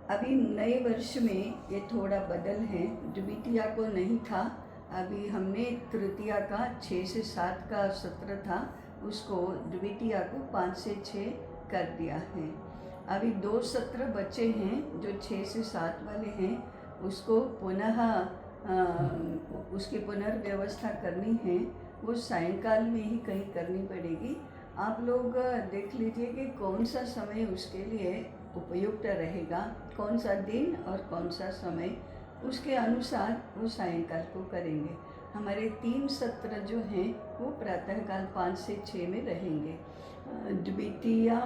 अभी नए वर्ष में ये थोड़ा बदल है। द्वितीया को नहीं था, अभी हमने तृतीया का 6 से 7 का सत्र था, उसको द्वितीया को 5 से 6 कर दिया है। अभी 2 सत्र बचे हैं जो 6 से 7 वाले हैं, उसको पुनः उसकी पुनर्व्यवस्था करनी है। वो सायंकाल में ही कहीं करनी पड़ेगी। आप लोग देख लीजिए कि कौन सा समय उसके लिए उपयुक्त रहेगा, कौन सा दिन और कौन सा समय, उसके अनुसार वो सायंकाल को करेंगे। हमारे 3 सत्र जो हैं वो प्रातःकाल 5 से 6 में रहेंगे। द्वितीया,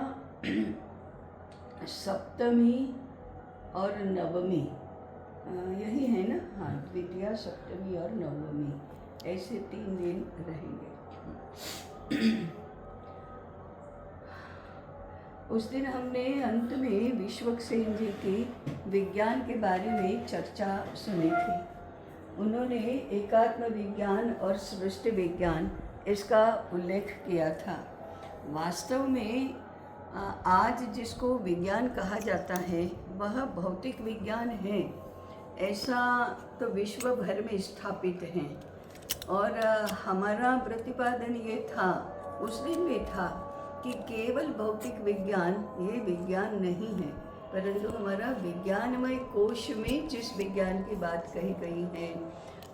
सप्तमी और नवमी, यही है ना? हाँ, द्वितीया, सप्तमी और नवमी, ऐसे 3 दिन रहेंगे। उस दिन हमने अंत में विश्वक्सेन जी की विज्ञान के बारे में चर्चा सुनी थी। उन्होंने एकात्म विज्ञान और सृष्टि विज्ञान इसका उल्लेख किया था। वास्तव में आज जिसको विज्ञान कहा जाता है वह भौतिक विज्ञान है, ऐसा तो विश्व भर में स्थापित है। और हमारा प्रतिपादन ये था, उस दिन भी था, कि केवल भौतिक विज्ञान ये विज्ञान नहीं है, परंतु हमारा विज्ञानमय कोश में जिस विज्ञान की बात कही गई है,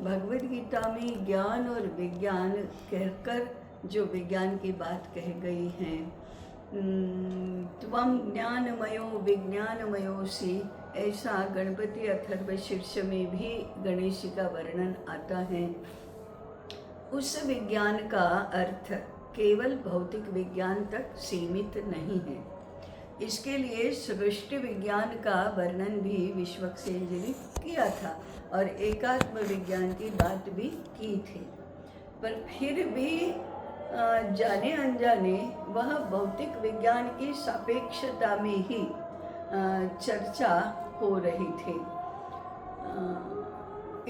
भगवद गीता में ज्ञान और विज्ञान कहकर जो विज्ञान की बात कही गई है, त्वं ज्ञानमयो विज्ञानमयोसि, ऐसा गणपति अथर्व शीर्ष में भी गणेश का वर्णन आता है। उस विज्ञान का अर्थ केवल भौतिक विज्ञान तक सीमित नहीं है। इसके लिए सृष्टि विज्ञान का वर्णन भी विश्वक्सेन जी ने किया था और एकात्म विज्ञान की बात भी की थी। पर फिर भी जाने अनजाने वह भौतिक विज्ञान की सापेक्षता में ही चर्चा हो रही थी।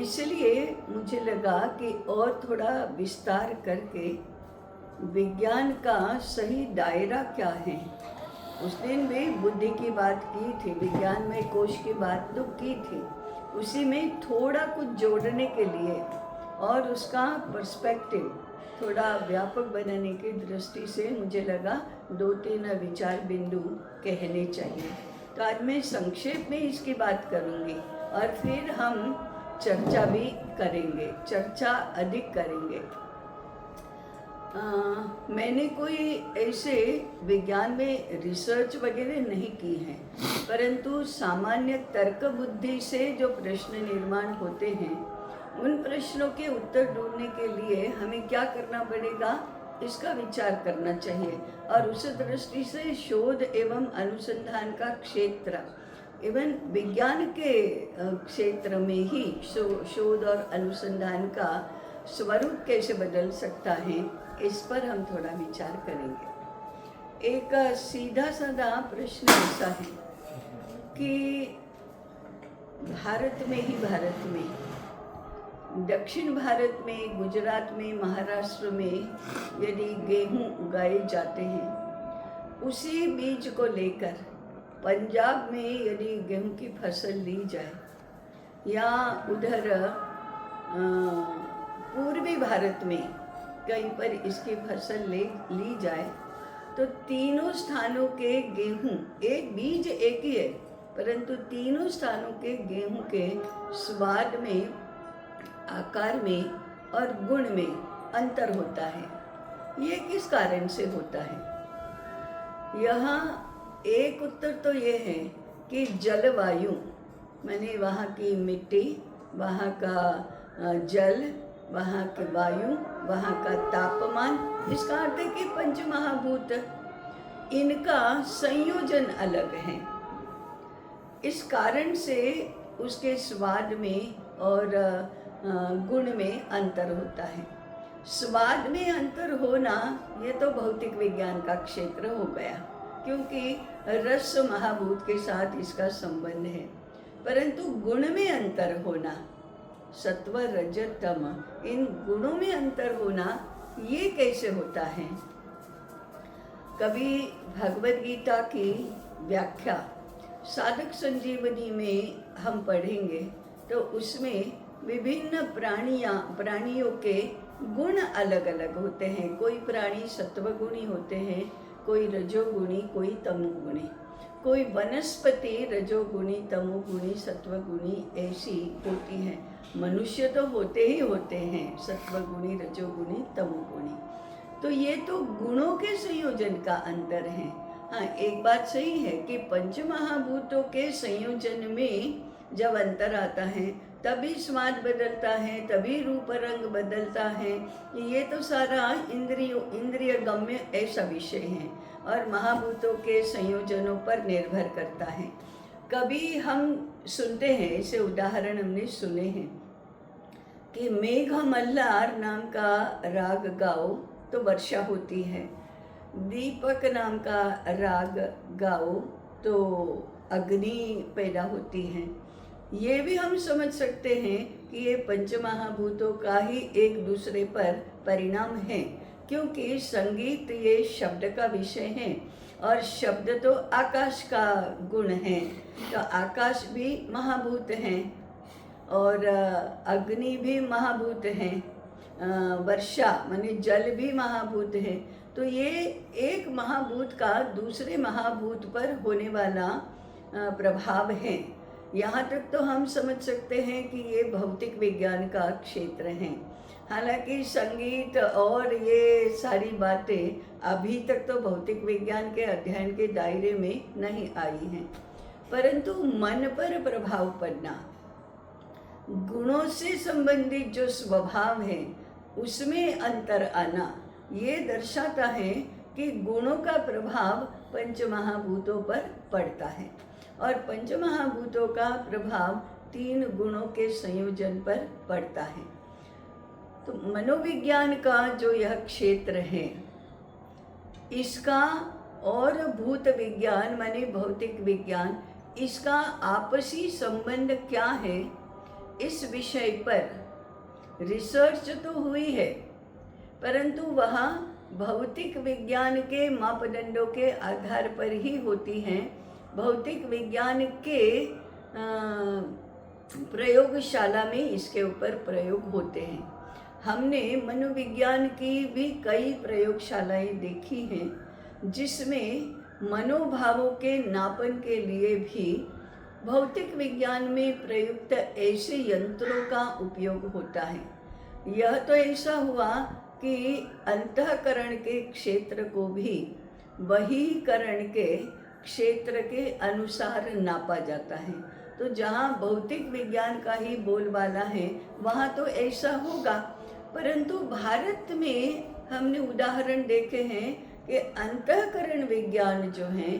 इसलिए मुझे लगा कि और थोड़ा विस्तार करके विज्ञान का सही दायरा क्या है। उस दिन भी बुद्धि की बात की थी, विज्ञान में कोश की बात तो की थी, उसी में थोड़ा कुछ जोड़ने के लिए और उसका पर्सपेक्टिव थोड़ा व्यापक बनाने की दृष्टि से मुझे लगा 2-3 विचार बिंदु कहने चाहिए। तो आज मैं संक्षेप में इसकी बात करूँगी और फिर हम चर्चा भी करेंगे, चर्चा अधिक करेंगे। मैंने कोई ऐसे विज्ञान में रिसर्च वगैरह नहीं की है, परंतु सामान्य तर्क बुद्धि से जो प्रश्न निर्माण होते हैं, उन प्रश्नों के उत्तर ढूंढने के लिए हमें क्या करना पड़ेगा, इसका विचार करना चाहिए। और उस दृष्टि से शोध एवं अनुसंधान का क्षेत्र एवं विज्ञान के क्षेत्र में ही शोध और अनुसंधान का स्वरूप कैसे बदल सकता है, इस पर हम थोड़ा विचार करेंगे। एक सीधा साधा प्रश्न ऐसा है कि भारत में ही, भारत में, दक्षिण भारत में, गुजरात में, महाराष्ट्र में यदि गेहूं उगाए जाते हैं, उसी बीज को लेकर पंजाब में यदि गेहूं की फसल ली जाए या उधर पूर्वी भारत में कहीं पर इसकी फसल ली जाए, तो तीनों स्थानों के गेहूं, एक बीज एक ही है, परंतु तीनों स्थानों के गेहूं के स्वाद में, आकार में और गुण में अंतर होता है। ये किस कारण से होता है? यहाँ एक उत्तर तो ये है कि जलवायु, माने वहाँ की मिट्टी, वहाँ का जल, वहाँ के वायु, वहाँ का तापमान, इसका अर्थ है कि पंचमहाभूत, इनका संयोजन अलग है। इस कारण से उसके स्वाद में और गुण में अंतर होता है। स्वाद में अंतर होना ये तो भौतिक विज्ञान का क्षेत्र हो गया, क्योंकि रस महाभूत के साथ इसका संबंध है। परंतु गुण में अंतर होना, सत्व रजत तम, इन गुणों में अंतर होना, ये कैसे होता है? कभी भगवद गीता की व्याख्या साधक संजीवनी में हम पढ़ेंगे तो उसमें विभिन्न प्राणियों के गुण अलग अलग होते हैं। कोई प्राणी सत्वगुणी होते हैं, कोई रजोगुणी, कोई तमोगुणी, कोई वनस्पति रजोगुणी, तमोगुणी, सत्वगुणी ऐसी होती है। मनुष्य तो होते ही होते हैं सत्वगुणी, रजोगुणी, तमोगुणी। तो ये तो गुणों के संयोजन का अंतर है। हाँ, एक बात सही है कि पंच महाभूतों के संयोजन में जब अंतर आता है तभी स्वाद बदलता है, तभी रूप रंग बदलता है। ये तो सारा इंद्रिय गम्य ऐसा विषय है और महाभूतों के संयोजनों पर निर्भर करता है। कभी हम सुनते हैं, ऐसे उदाहरण हमने सुने हैं कि मेघ मल्हार नाम का राग गाओ तो वर्षा होती है, दीपक नाम का राग गाओ तो अग्नि पैदा होती है। ये भी हम समझ सकते हैं कि ये पंच महाभूतों का ही एक दूसरे पर परिणाम है, क्योंकि संगीत ये शब्द का विषय है और शब्द तो आकाश का गुण है। तो आकाश भी महाभूत हैं और अग्नि भी महाभूत हैं, वर्षा माने जल भी महाभूत है। तो ये एक महाभूत का दूसरे महाभूत पर होने वाला प्रभाव है। यहाँ तक तो हम समझ सकते हैं कि ये भौतिक विज्ञान का क्षेत्र है। हालांकि संगीत और ये सारी बातें अभी तक तो भौतिक विज्ञान के अध्ययन के दायरे में नहीं आई हैं, परंतु मन पर प्रभाव पड़ना, गुणों से संबंधित जो स्वभाव है उसमें अंतर आना, ये दर्शाता है कि गुणों का प्रभाव पंच महाभूतों पर पड़ता है और पंच महाभूतों का प्रभाव तीन गुणों के संयोजन पर पड़ता है। तो मनोविज्ञान का जो यह क्षेत्र है, इसका और भूत विज्ञान माने भौतिक विज्ञान, इसका आपसी संबंध क्या है, इस विषय पर रिसर्च तो हुई है, परंतु वह भौतिक विज्ञान के मापदंडों के आधार पर ही होती हैं। भौतिक विज्ञान के प्रयोगशाला में इसके ऊपर प्रयोग होते हैं। हमने मनोविज्ञान की भी कई प्रयोगशालाएं देखी हैं जिसमें मनोभावों के नापन के लिए भी भौतिक विज्ञान में प्रयुक्त ऐसे यंत्रों का उपयोग होता है। यह तो ऐसा हुआ कि अंतःकरण के क्षेत्र को भी बहिःकरण के क्षेत्र के अनुसार नापा जाता है। तो जहाँ भौतिक विज्ञान का ही बोलबाला है वहाँ तो ऐसा होगा, परंतु भारत में हमने उदाहरण देखे हैं कि अंतःकरण विज्ञान जो है,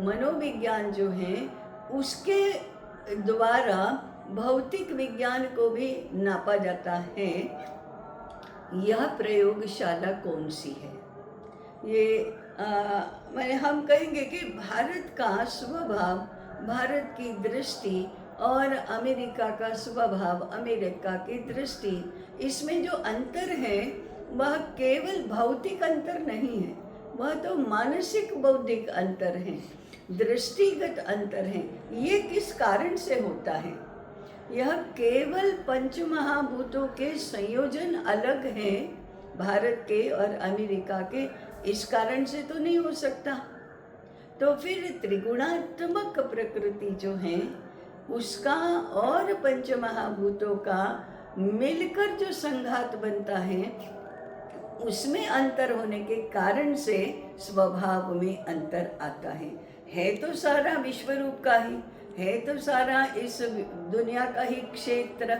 मनोविज्ञान जो है, उसके द्वारा भौतिक विज्ञान को भी नापा जाता है। यह प्रयोगशाला कौन सी है? ये मैंने हम कहेंगे कि भारत का स्वभाव, भारत की दृष्टि और अमेरिका का स्वभाव, अमेरिका की दृष्टि, इसमें जो अंतर है वह केवल भौतिक अंतर नहीं है, वह तो मानसिक बौद्धिक अंतर है, दृष्टिगत अंतर है। ये किस कारण से होता है? यह केवल पंच महाभूतों के संयोजन अलग हैं भारत के और अमेरिका के, इस कारण से तो नहीं हो सकता। तो फिर त्रिगुणात्मक प्रकृति जो है उसका और पंच महाभूतों का मिलकर जो संघात बनता है, उसमें अंतर होने के कारण से स्वभाव में अंतर आता है तो सारा विश्व रूप का ही है, तो सारा इस दुनिया का ही क्षेत्र।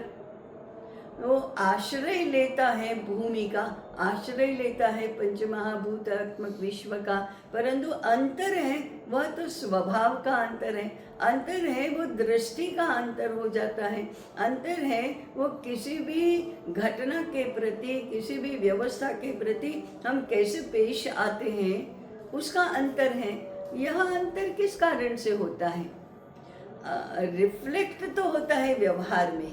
वो आश्रय लेता है भूमि का, आश्रय लेता है पंचमहाभूतात्मक विश्व का, परंतु अंतर है वह तो स्वभाव का अंतर है, अंतर है वो दृष्टि का अंतर हो जाता है, अंतर है वो किसी भी घटना के प्रति, किसी भी व्यवस्था के प्रति हम कैसे पेश आते हैं, उसका अंतर है। यह अंतर किस कारण से होता है? रिफ्लेक्ट तो होता है व्यवहार में,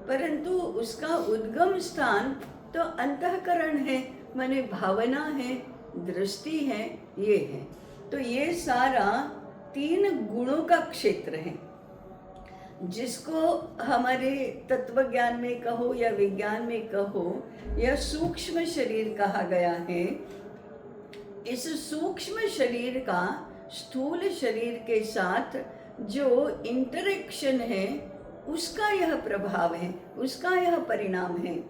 परंतु उसका उद्गम स्थान तो अंतःकरण है, माने भावना है, दृष्टि है, ये है। तो ये सारा 3 गुणों का क्षेत्र है, जिसको हमारे तत्व ज्ञान में कहो या विज्ञान में कहो, यह सूक्ष्म शरीर कहा गया है। इस सूक्ष्म शरीर का स्थूल शरीर के साथ जो इंटरेक्शन है, उसका यह प्रभाव है, उसका यह परिणाम है।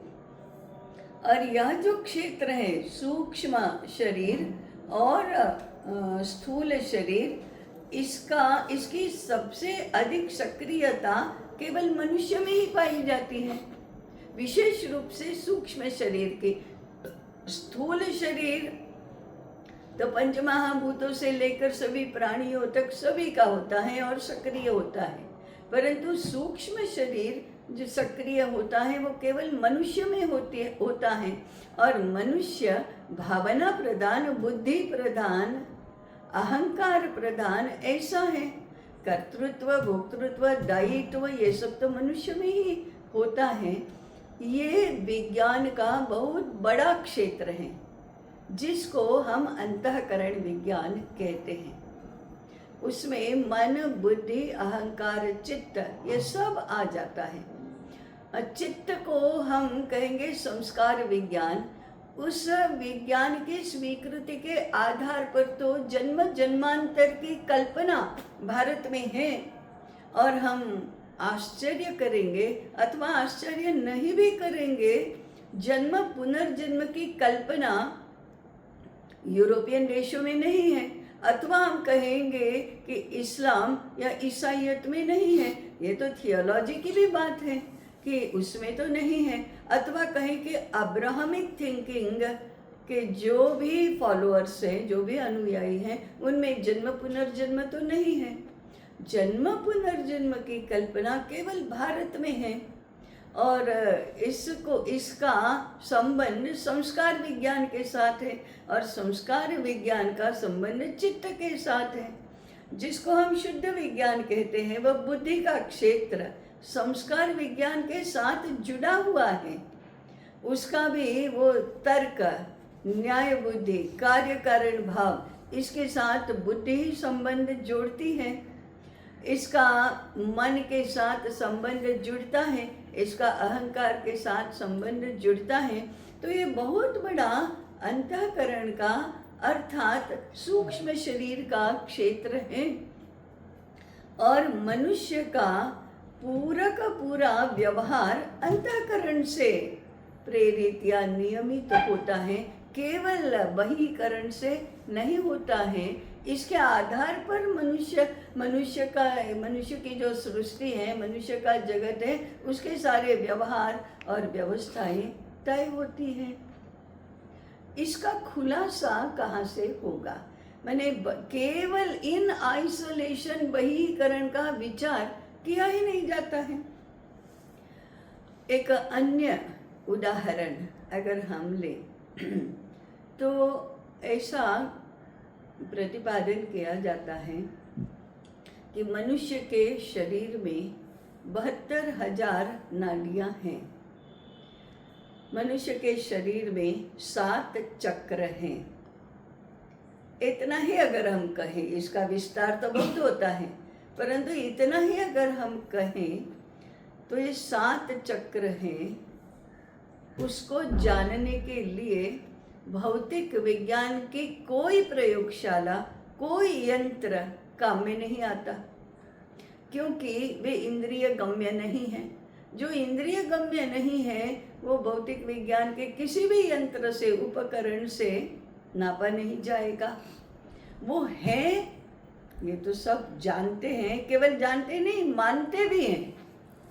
और यह जो क्षेत्र है, सूक्ष्म शरीर और स्थूल शरीर, इसकी सबसे अधिक सक्रियता केवल मनुष्य में ही पाई जाती है, विशेष रूप से सूक्ष्म शरीर की। स्थूल शरीर तो पंचमहाभूतों से लेकर सभी प्राणियों तक सभी का होता है और सक्रिय होता है, परंतु सूक्ष्म शरीर जो सक्रिय होता है वो केवल मनुष्य में होता है। और मनुष्य भावना प्रधान, बुद्धि प्रधान, अहंकार प्रधान ऐसा है। कर्तृत्व, भोक्तृत्व, दायित्व ये सब तो मनुष्य में ही होता है। ये विज्ञान का बहुत बड़ा क्षेत्र है, जिसको हम अंतःकरण विज्ञान कहते हैं। उसमें मन, बुद्धि, अहंकार, चित्त ये सब आ जाता है। चित्त को हम कहेंगे संस्कार विज्ञान। उस विज्ञान की स्वीकृति के आधार पर तो जन्म जन्मांतर की कल्पना भारत में है, और हम आश्चर्य करेंगे अथवा आश्चर्य नहीं भी करेंगे, जन्म पुनर्जन्म की कल्पना यूरोपियन देशों में नहीं है, अथवा हम कहेंगे कि इस्लाम या ईसाईयत में नहीं है। ये तो थियोलॉजी की भी बात है कि उसमें तो नहीं है। अथवा कहें कि अब्राहमिक थिंकिंग के जो भी फॉलोअर्स हैं, जो भी अनुयायी हैं, उनमें जन्म पुनर्जन्म तो नहीं है। जन्म पुनर्जन्म की कल्पना केवल भारत में है, और इसका संबंध संस्कार विज्ञान के साथ है, और संस्कार विज्ञान का संबंध चित्त के साथ है, जिसको हम शुद्ध विज्ञान कहते हैं। वह बुद्धि का क्षेत्र संस्कार विज्ञान के साथ जुड़ा हुआ है। उसका भी वो तर्क, न्याय बुद्धि, कार्य कारण भाव, इसके साथ बुद्धि ही संबंध जोड़ती है। इसका मन के साथ संबंध जुड़ता है, इसका अहंकार के साथ संबंध जुड़ता है। तो ये बहुत बड़ा अंतःकरण का अर्थात सूक्ष्म शरीर का क्षेत्र है। और मनुष्य का पूरा का पूरा व्यवहार अंतःकरण से प्रेरित या नियमित होता है, केवल बहिकरण से नहीं होता है। इसके आधार पर मनुष्य की जो सृष्टि है, मनुष्य का जगत है, उसके सारे व्यवहार और व्यवस्थाएं तय होती हैं। इसका खुलासा कहाँ से होगा? मैंने केवल इन आइसोलेशन बहिकरण का विचार किया ही नहीं जाता है। एक अन्य उदाहरण अगर हम लें तो ऐसा प्रतिपादन किया जाता है कि मनुष्य के शरीर में 72,000 नाड़ियाँ हैं। मनुष्य के शरीर में 7 चक्र हैं। इतना ही अगर हम कहें, इसका विस्तार तो बहुत होता है, परंतु इतना ही अगर हम कहें तो ये 7 चक्र हैं। उसको जानने के लिए भौतिक विज्ञान की कोई प्रयोगशाला, कोई यंत्र काम में नहीं आता, क्योंकि वे इंद्रिय गम्य नहीं हैं। जो इंद्रिय गम्य नहीं है वो भौतिक विज्ञान के किसी भी यंत्र से, उपकरण से नापा नहीं जाएगा। वो है, ये तो सब जानते हैं, केवल जानते नहीं मानते भी हैं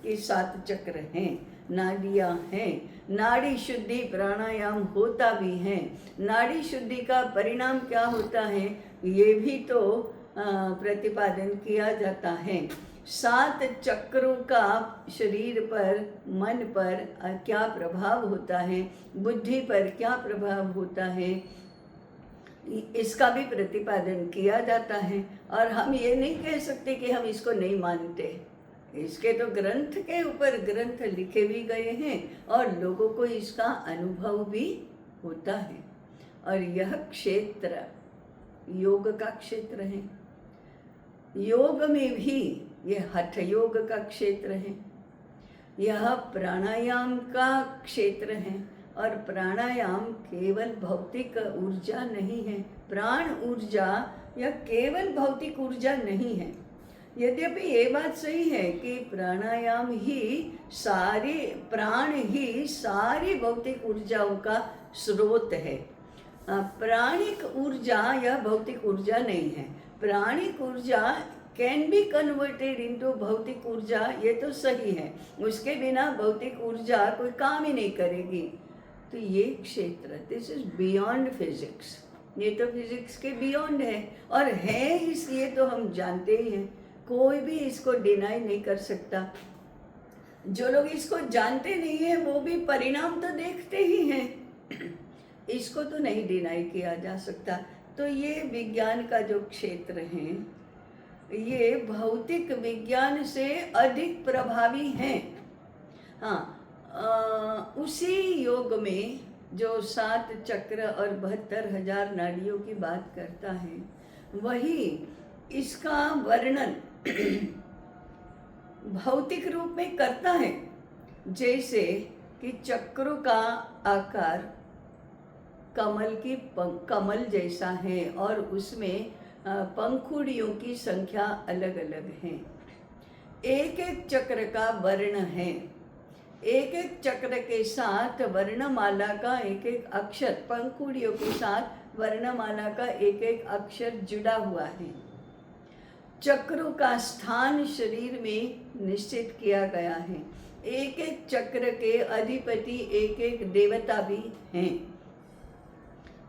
कि 7 चक्र हैं, नाड़ियाँ हैं। नाड़ी शुद्धि प्राणायाम होता भी है। नाड़ी शुद्धि का परिणाम क्या होता है ये भी तो प्रतिपादन किया जाता है। 7 चक्रों का शरीर पर, मन पर क्या प्रभाव होता है, बुद्धि पर क्या प्रभाव होता है, इसका भी प्रतिपादन किया जाता है। और हम ये नहीं कह सकते कि हम इसको नहीं मानते। इसके तो ग्रंथ के ऊपर ग्रंथ लिखे भी गए हैं और लोगों को इसका अनुभव भी होता है। और यह क्षेत्र योग का क्षेत्र है। योग में भी ये हठ योग का क्षेत्र है, यह प्राणायाम का क्षेत्र है। और प्राणायाम केवल भौतिक ऊर्जा नहीं है, प्राण ऊर्जा यह केवल भौतिक ऊर्जा नहीं है। यद्यपि ये बात सही है कि प्राणायाम ही सारी प्राण ही सारी भौतिक ऊर्जाओं का स्रोत है। प्राणिक ऊर्जा यह भौतिक ऊर्जा नहीं है। प्राणिक ऊर्जा कैन बी कन्वर्टेड इनटू भौतिक ऊर्जा, ये तो सही है, उसके बिना भौतिक ऊर्जा कोई काम ही नहीं करेगी। तो ये क्षेत्र, दिस इज बियॉन्ड फिजिक्स, ये तो फिजिक्स के बियॉन्ड है और है इसलिए तो हम जानते ही हैं, कोई भी इसको डिनाई नहीं कर सकता। जो लोग इसको जानते नहीं हैं वो भी परिणाम तो देखते ही हैं, इसको तो नहीं डिनाई किया जा सकता। तो ये विज्ञान का जो क्षेत्र है ये भौतिक विज्ञान से अधिक प्रभावी हैं। हाँ, उसी योग में जो 7 चक्र और 72,000 नाड़ियों की बात करता है, वही इसका वर्णन भौतिक रूप में करता है। जैसे कि चक्रों का आकार कमल जैसा है और उसमें पंखुड़ियों की संख्या अलग अलग है। एक एक चक्र का वर्ण है, एक एक चक्र के साथ वर्णमाला का एक एक अक्षर, पंखुड़ियों के साथ वर्णमाला का एक एक अक्षर जुड़ा हुआ है। चक्रों का स्थान शरीर में निश्चित किया गया है। एक एक चक्र के अधिपति एक एक देवता भी हैं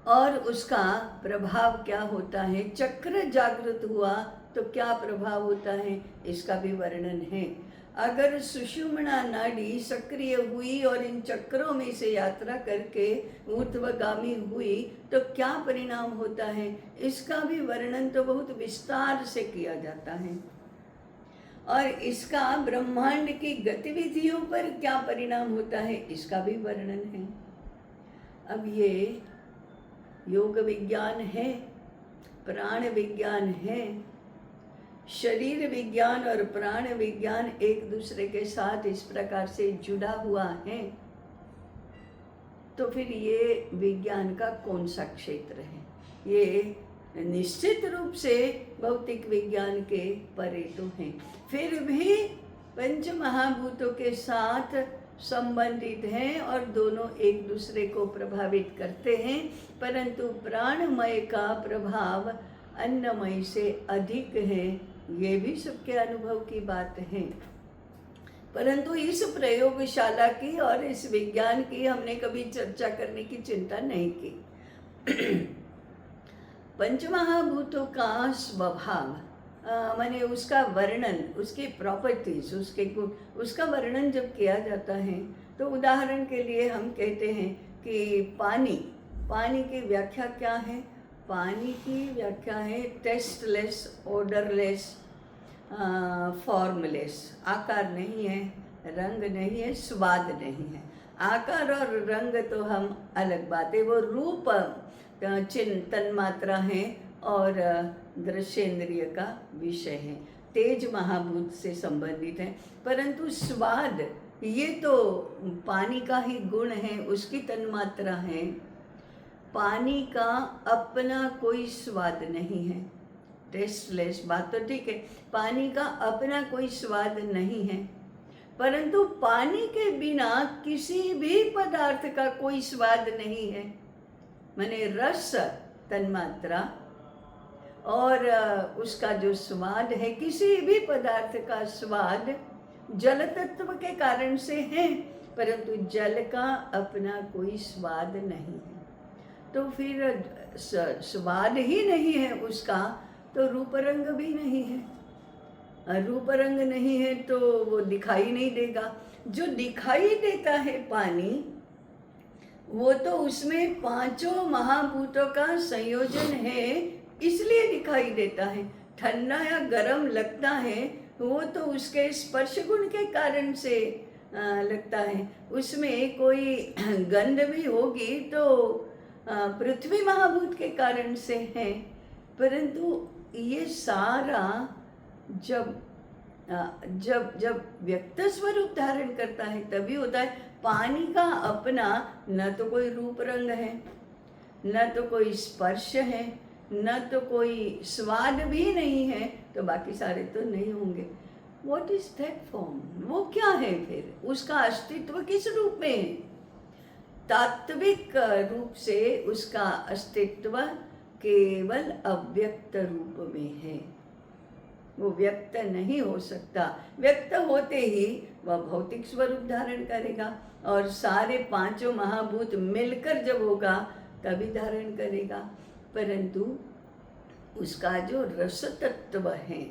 और उसका प्रभाव क्या होता है, चक्र जागृत हुआ तो क्या प्रभाव होता है, इसका भी वर्णन है। अगर सुषुम्ना नाड़ी सक्रिय हुई और इन चक्रों में से यात्रा करके ऊर्ध्वगामी हुई तो क्या परिणाम होता है, इसका भी वर्णन तो बहुत विस्तार से किया जाता है। और इसका ब्रह्मांड की गतिविधियों पर क्या परिणाम होता है, इसका भी वर्णन है। अब ये योग विज्ञान है, प्राण विज्ञान है, शरीर विज्ञान और प्राण विज्ञान एक दूसरे के साथ इस प्रकार से जुड़ा हुआ है। तो फिर ये विज्ञान का कौन सा क्षेत्र है, ये निश्चित रूप से भौतिक विज्ञान के परे तो हैं, फिर भी पंच महाभूतों के साथ संबंधित हैं और दोनों एक दूसरे को प्रभावित करते हैं। परंतु प्राणमय का प्रभाव अन्नमय से अधिक है, ये भी सबके अनुभव की बात है। परंतु इस प्रयोगशाला की और इस विज्ञान की हमने कभी चर्चा करने की चिंता नहीं की। पंचमहाभूतों का स्वभाव माने उसका वर्णन, उसकी प्रॉपर्टीज, उसका वर्णन जब किया जाता है तो उदाहरण के लिए हम कहते हैं कि पानी की व्याख्या क्या है, पानी की व्याख्या है टेस्टलेस, ऑर्डरलेस, फॉर्मलेस, आकार नहीं है, रंग नहीं है, स्वाद नहीं है। आकार और रंग तो हम अलग बात है, वो रूप चिन्ह तन्मात्रा है और दृश्येंद्रिय का विषय है, तेज महाभूत से संबंधित है। परंतु स्वाद ये तो पानी का ही गुण है, उसकी तन्मात्रा है। पानी का अपना कोई स्वाद नहीं है, टेस्टलेस बात तो ठीक है, पानी का अपना कोई स्वाद नहीं है। परंतु पानी के बिना किसी भी पदार्थ का कोई स्वाद नहीं है। माने रस तन्मात्रा और उसका जो स्वाद है, किसी भी पदार्थ का स्वाद जल तत्व के कारण से है, परंतु जल का अपना कोई स्वाद नहीं है। तो फिर स्वाद ही नहीं है उसका, तो रूप रंग भी नहीं है। रूप रंग नहीं है तो वो दिखाई नहीं देगा। जो दिखाई देता है पानी, वो तो उसमें पांचों महाभूतों का संयोजन है, इसलिए दिखाई देता है। ठंडा या गर्म लगता है वो तो उसके स्पर्श गुण के कारण से लगता है। उसमें कोई गंध भी होगी तो पृथ्वी महाभूत के कारण से है। परंतु ये सारा जब जब जब व्यक्त स्वरूप धारण करता है तभी होता है। पानी का अपना न तो कोई रूप रंग है, न तो कोई स्पर्श है, न तो कोई स्वाद भी नहीं है, तो बाकी सारे तो नहीं होंगे। What is that form? वो क्या है फिर? उसका अस्तित्व किस रूप में है? तात्विक रूप से उसका अस्तित्व केवल अव्यक्त रूप में है। वो व्यक्त नहीं हो सकता। व्यक्त होते ही वह भौतिक स्वरूप धारण करेगा, और सारे पांचों महाभूत मिलकर जब होगा तभी धारण करेगा। परंतु उसका जो रस तत्व है,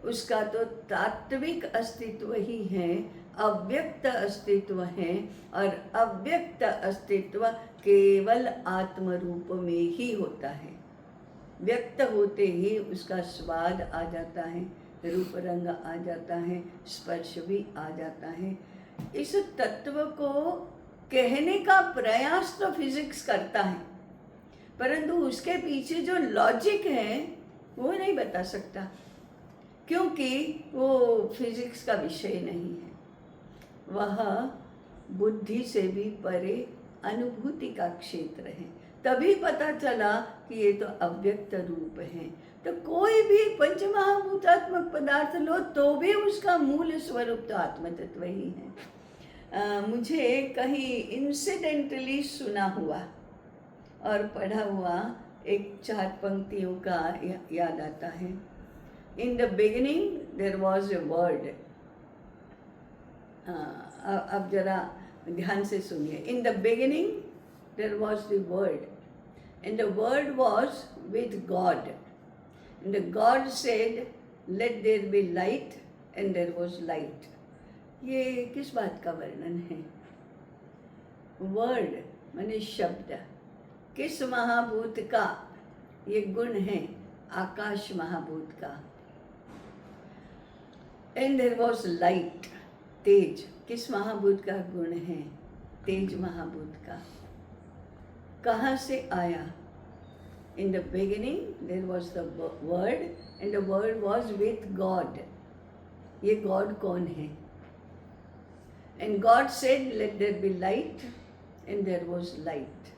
उसका तो तात्विक अस्तित्व ही है, अव्यक्त अस्तित्व है, और अव्यक्त अस्तित्व केवल आत्म रूप में ही होता है। व्यक्त होते ही उसका स्वाद आ जाता है, रूप रंग आ जाता है, स्पर्श भी आ जाता है। इस तत्व को कहने का प्रयास तो फिजिक्स करता है, परंतु उसके पीछे जो लॉजिक है वो नहीं बता सकता, क्योंकि वो फिजिक्स का विषय नहीं है। वह बुद्धि से भी परे अनुभूति का क्षेत्र है। तभी पता चला कि ये तो अव्यक्त रूप है। तो कोई भी पंचमहाभूतात्मक पदार्थ लो तो भी उसका मूल स्वरूप तो आत्म तत्व ही है। मुझे कहीं इंसिडेंटली सुना हुआ और पढ़ा हुआ एक 4 पंक्तियों का याद आता है। In the beginning there was a word. अब जरा ध्यान से सुनिए। In the beginning there was the word, and the word was with God, and God said let there be light, and there was light. ये किस बात का वर्णन है? वर्ड माने शब्द। किस महाभूत का ये गुण है? आकाश महाभूत का। and there was light, तेज। किस महाभूत का गुण है? तेज महाभूत का। कहाँ से आया? In the beginning there was the word, and the word was with God. ये God कौन है? And God said let there be light, and there was light.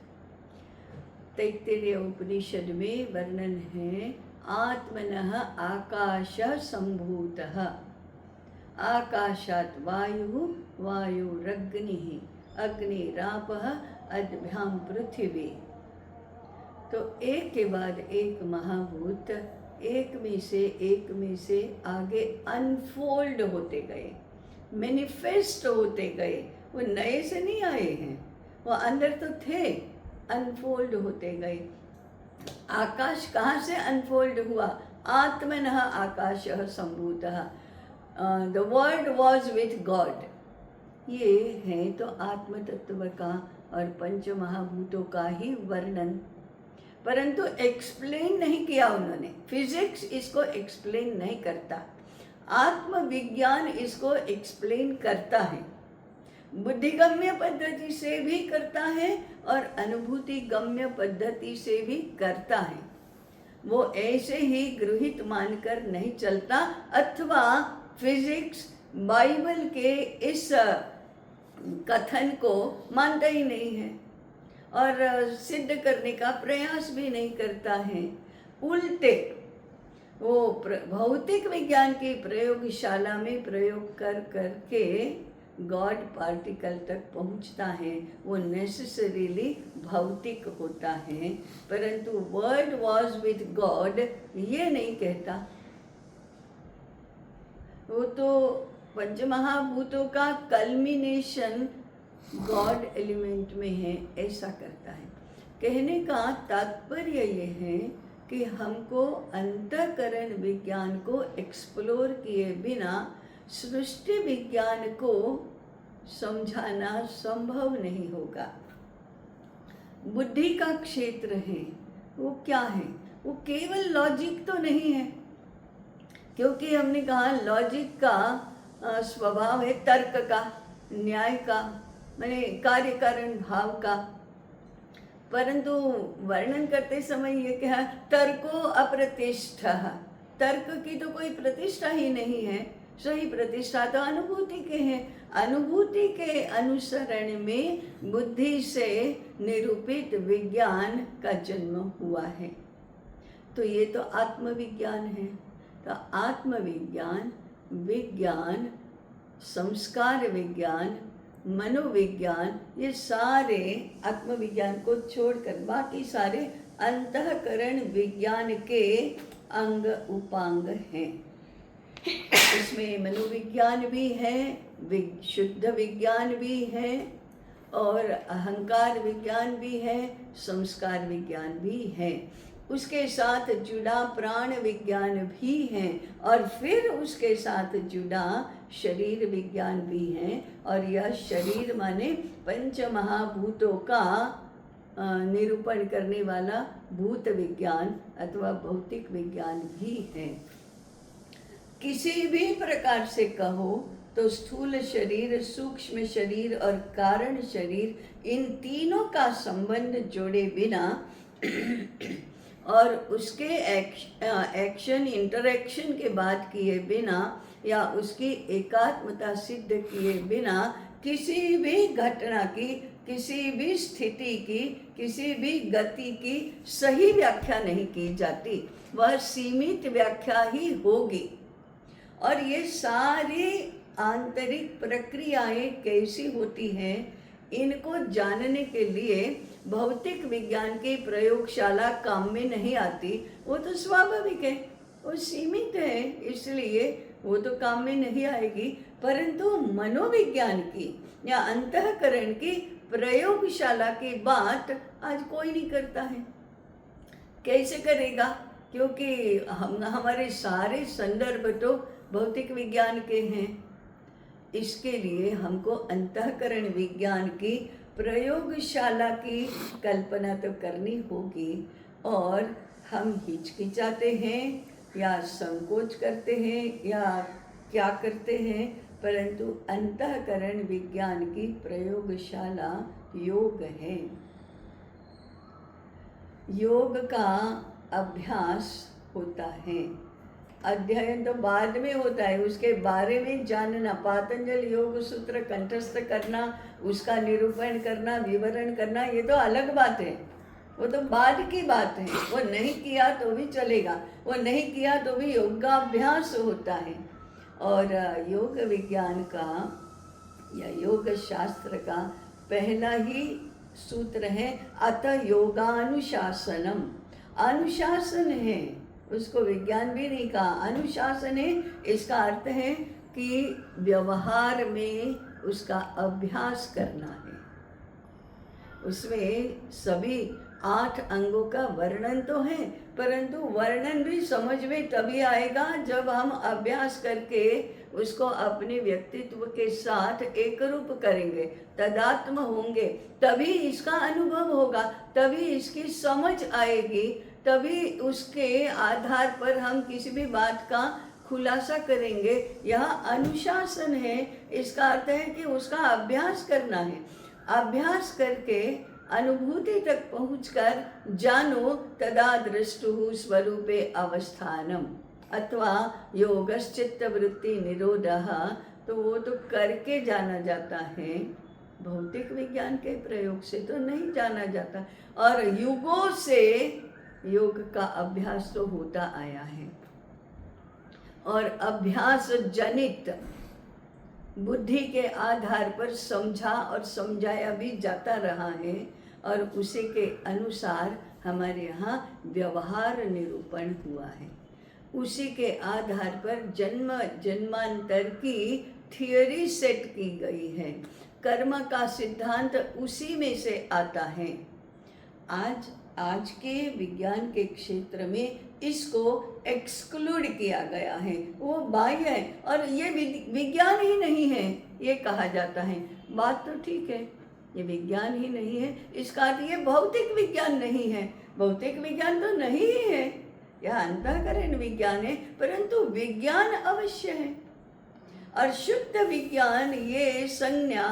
Taittiriya उपनिषद में वर्णन है आत्मनः आकाशः सम्भूतः, आकाशात् वायुः, वायुरग्निः, अग्निरापः, अद्भ्यां पृथ्वी। तो एक के बाद एक महाभूत एक में से आगे अनफोल्ड होते गए, मैनिफेस्ट होते गए। वो नए से नहीं आए हैं, वो अंदर तो थे, अनफोल्ड होते गए। आकाश कहाँ से अनफोल्ड हुआ? आत्मनः आकाशः सम्भूतः, the word was with God. ये है तो आत्म तत्व का और पंच महाभूतों का ही वर्णन, परंतु एक्सप्लेन नहीं किया उन्होंने। फिजिक्स इसको एक्सप्लेन नहीं करता, आत्मविज्ञान इसको एक्सप्लेन करता है। बुद्धिगम्य पद्धति से भी करता है और अनुभूति गम्य पद्धति से भी करता है। वो ऐसे ही गृहीत मानकर नहीं चलता, अथवा फिजिक्स बाइबल के इस कथन को मानता ही नहीं है और सिद्ध करने का प्रयास भी नहीं करता है। उल्टे वो भौतिक विज्ञान की प्रयोगशाला में प्रयोग कर करके गॉड पार्टिकल तक पहुंचता है। वो नेसेसरीली भौतिक होता है, परंतु वर्ड वॉज विथ गॉड ये नहीं कहता। वो तो पंचमहाभूतों का कल्मिनेशन गॉड एलिमेंट में है, ऐसा करता है। कहने का तात्पर्य ये है कि हमको अंतःकरण विज्ञान को एक्सप्लोर किए बिना सृष्टि विज्ञान को समझाना संभव नहीं होगा। बुद्धि का क्षेत्र है, वो क्या है? वो केवल लॉजिक तो नहीं है, क्योंकि हमने कहा लॉजिक का स्वभाव है तर्क का, न्याय का, माने कार्य कारण भाव का। परंतु वर्णन करते समय ये क्या? तर्को अप्रतिष्ठः, तर्क की तो कोई प्रतिष्ठा ही नहीं है, सही प्रतिष्ठा तो अनुभूति के हैं। अनुभूति के अनुसरण में बुद्धि से निरूपित विज्ञान का जन्म हुआ है। तो ये तो आत्मविज्ञान है। तो आत्मविज्ञान, विज्ञान, संस्कार विज्ञान, मनोविज्ञान, ये सारे आत्मविज्ञान को छोड़कर बाकी सारे अंतःकरण विज्ञान के अंग उपांग हैं। इसमें मनोविज्ञान भी है, शुद्ध विज्ञान भी है, और अहंकार विज्ञान भी है, संस्कार विज्ञान भी है, उसके साथ जुड़ा प्राण विज्ञान भी है, और फिर उसके साथ जुड़ा शरीर विज्ञान भी है। और यह शरीर माने पंच महाभूतों का निरूपण करने वाला भूत विज्ञान अथवा भौतिक विज्ञान भी है। किसी भी प्रकार से कहो तो स्थूल शरीर, सूक्ष्म शरीर और कारण शरीर, इन तीनों का संबंध जोड़े बिना और उसके एक्शन इंटरेक्शन के बाद किए बिना या उसकी एकात्मता सिद्ध किए बिना किसी भी घटना की, किसी भी स्थिति की, किसी भी गति की सही व्याख्या नहीं की जाती, वह सीमित व्याख्या ही होगी। और ये सारी आंतरिक प्रक्रियाएं कैसी होती हैं, इनको जानने के लिए भौतिक विज्ञान की प्रयोगशाला काम में नहीं आती। वो तो स्वाभाविक है, वो सीमित है, इसलिए वो तो काम में नहीं आएगी। परंतु मनोविज्ञान की या अंतःकरण की प्रयोगशाला की बात आज कोई नहीं करता है। कैसे करेगा? क्योंकि हमारे सारे संदर्भ तो भौतिक विज्ञान के हैं। इसके लिए हमको अंतःकरण विज्ञान की प्रयोगशाला की कल्पना तो करनी होगी, और हम हिचकिचाते हैं या संकोच करते हैं या क्या करते हैं, परंतु अंतःकरण विज्ञान की प्रयोगशाला योग है। योग का अभ्यास होता है, अध्ययन तो बाद में होता है, उसके बारे में जानना, पातंजल योग सूत्र कंठस्थ करना, उसका निरूपण करना, विवरण करना, ये तो अलग बात है, वो तो बाद की बात है। वो नहीं किया तो भी चलेगा, वो नहीं किया तो भी योगाभ्यास होता है। और योग विज्ञान का या योग शास्त्र का पहला ही सूत्र है अतः योगानुशासनम। अनुशासन है, उसको विज्ञान भी नहीं कहा, अनुशासन है। इसका अर्थ है कि व्यवहार में उसका अभ्यास करना है। उसमें सभी 8 अंगों का वर्णन तो है, परंतु वर्णन भी समझ में तभी आएगा जब हम अभ्यास करके उसको अपने व्यक्तित्व के साथ एक रूप करेंगे, तदात्म होंगे, तभी इसका अनुभव होगा, तभी इसकी समझ आएगी, तभी उसके आधार पर हम किसी भी बात का खुलासा करेंगे। यह अनुशासन है। इसका अर्थ है कि उसका अभ्यास करना है। अभ्यास करके अनुभूति तक पहुंचकर जानो तदा दृष्टुः स्वरूपे अवस्थानम अथवा योगश्चित्त वृत्ति निरोधः। तो वो तो करके जाना जाता है, भौतिक विज्ञान के प्रयोग से तो नहीं जाना जाता। और युगों से योग का अभ्यास तो होता आया है, और अभ्यास जनित बुद्धि के आधार पर समझा और समझाया भी जाता रहा है, और उसी के अनुसार हमारे यहाँ व्यवहार निरूपण हुआ है। उसी के आधार पर जन्म जन्मांतर की थियोरी सेट की गई है। कर्म का सिद्धांत उसी में से आता है। आज के विज्ञान के क्षेत्र में इसको एक्सक्लूड किया गया है, वो बाह्य है और ये विज्ञान ही नहीं है, ये कहा जाता है। बात तो ठीक है, ये विज्ञान ही नहीं है, इसका अर्थ ये भौतिक विज्ञान नहीं है। भौतिक विज्ञान तो नहीं ही है, यह अंतःकरण विज्ञान है, परंतु विज्ञान अवश्य है। और शुद्ध विज्ञान ये संज्ञा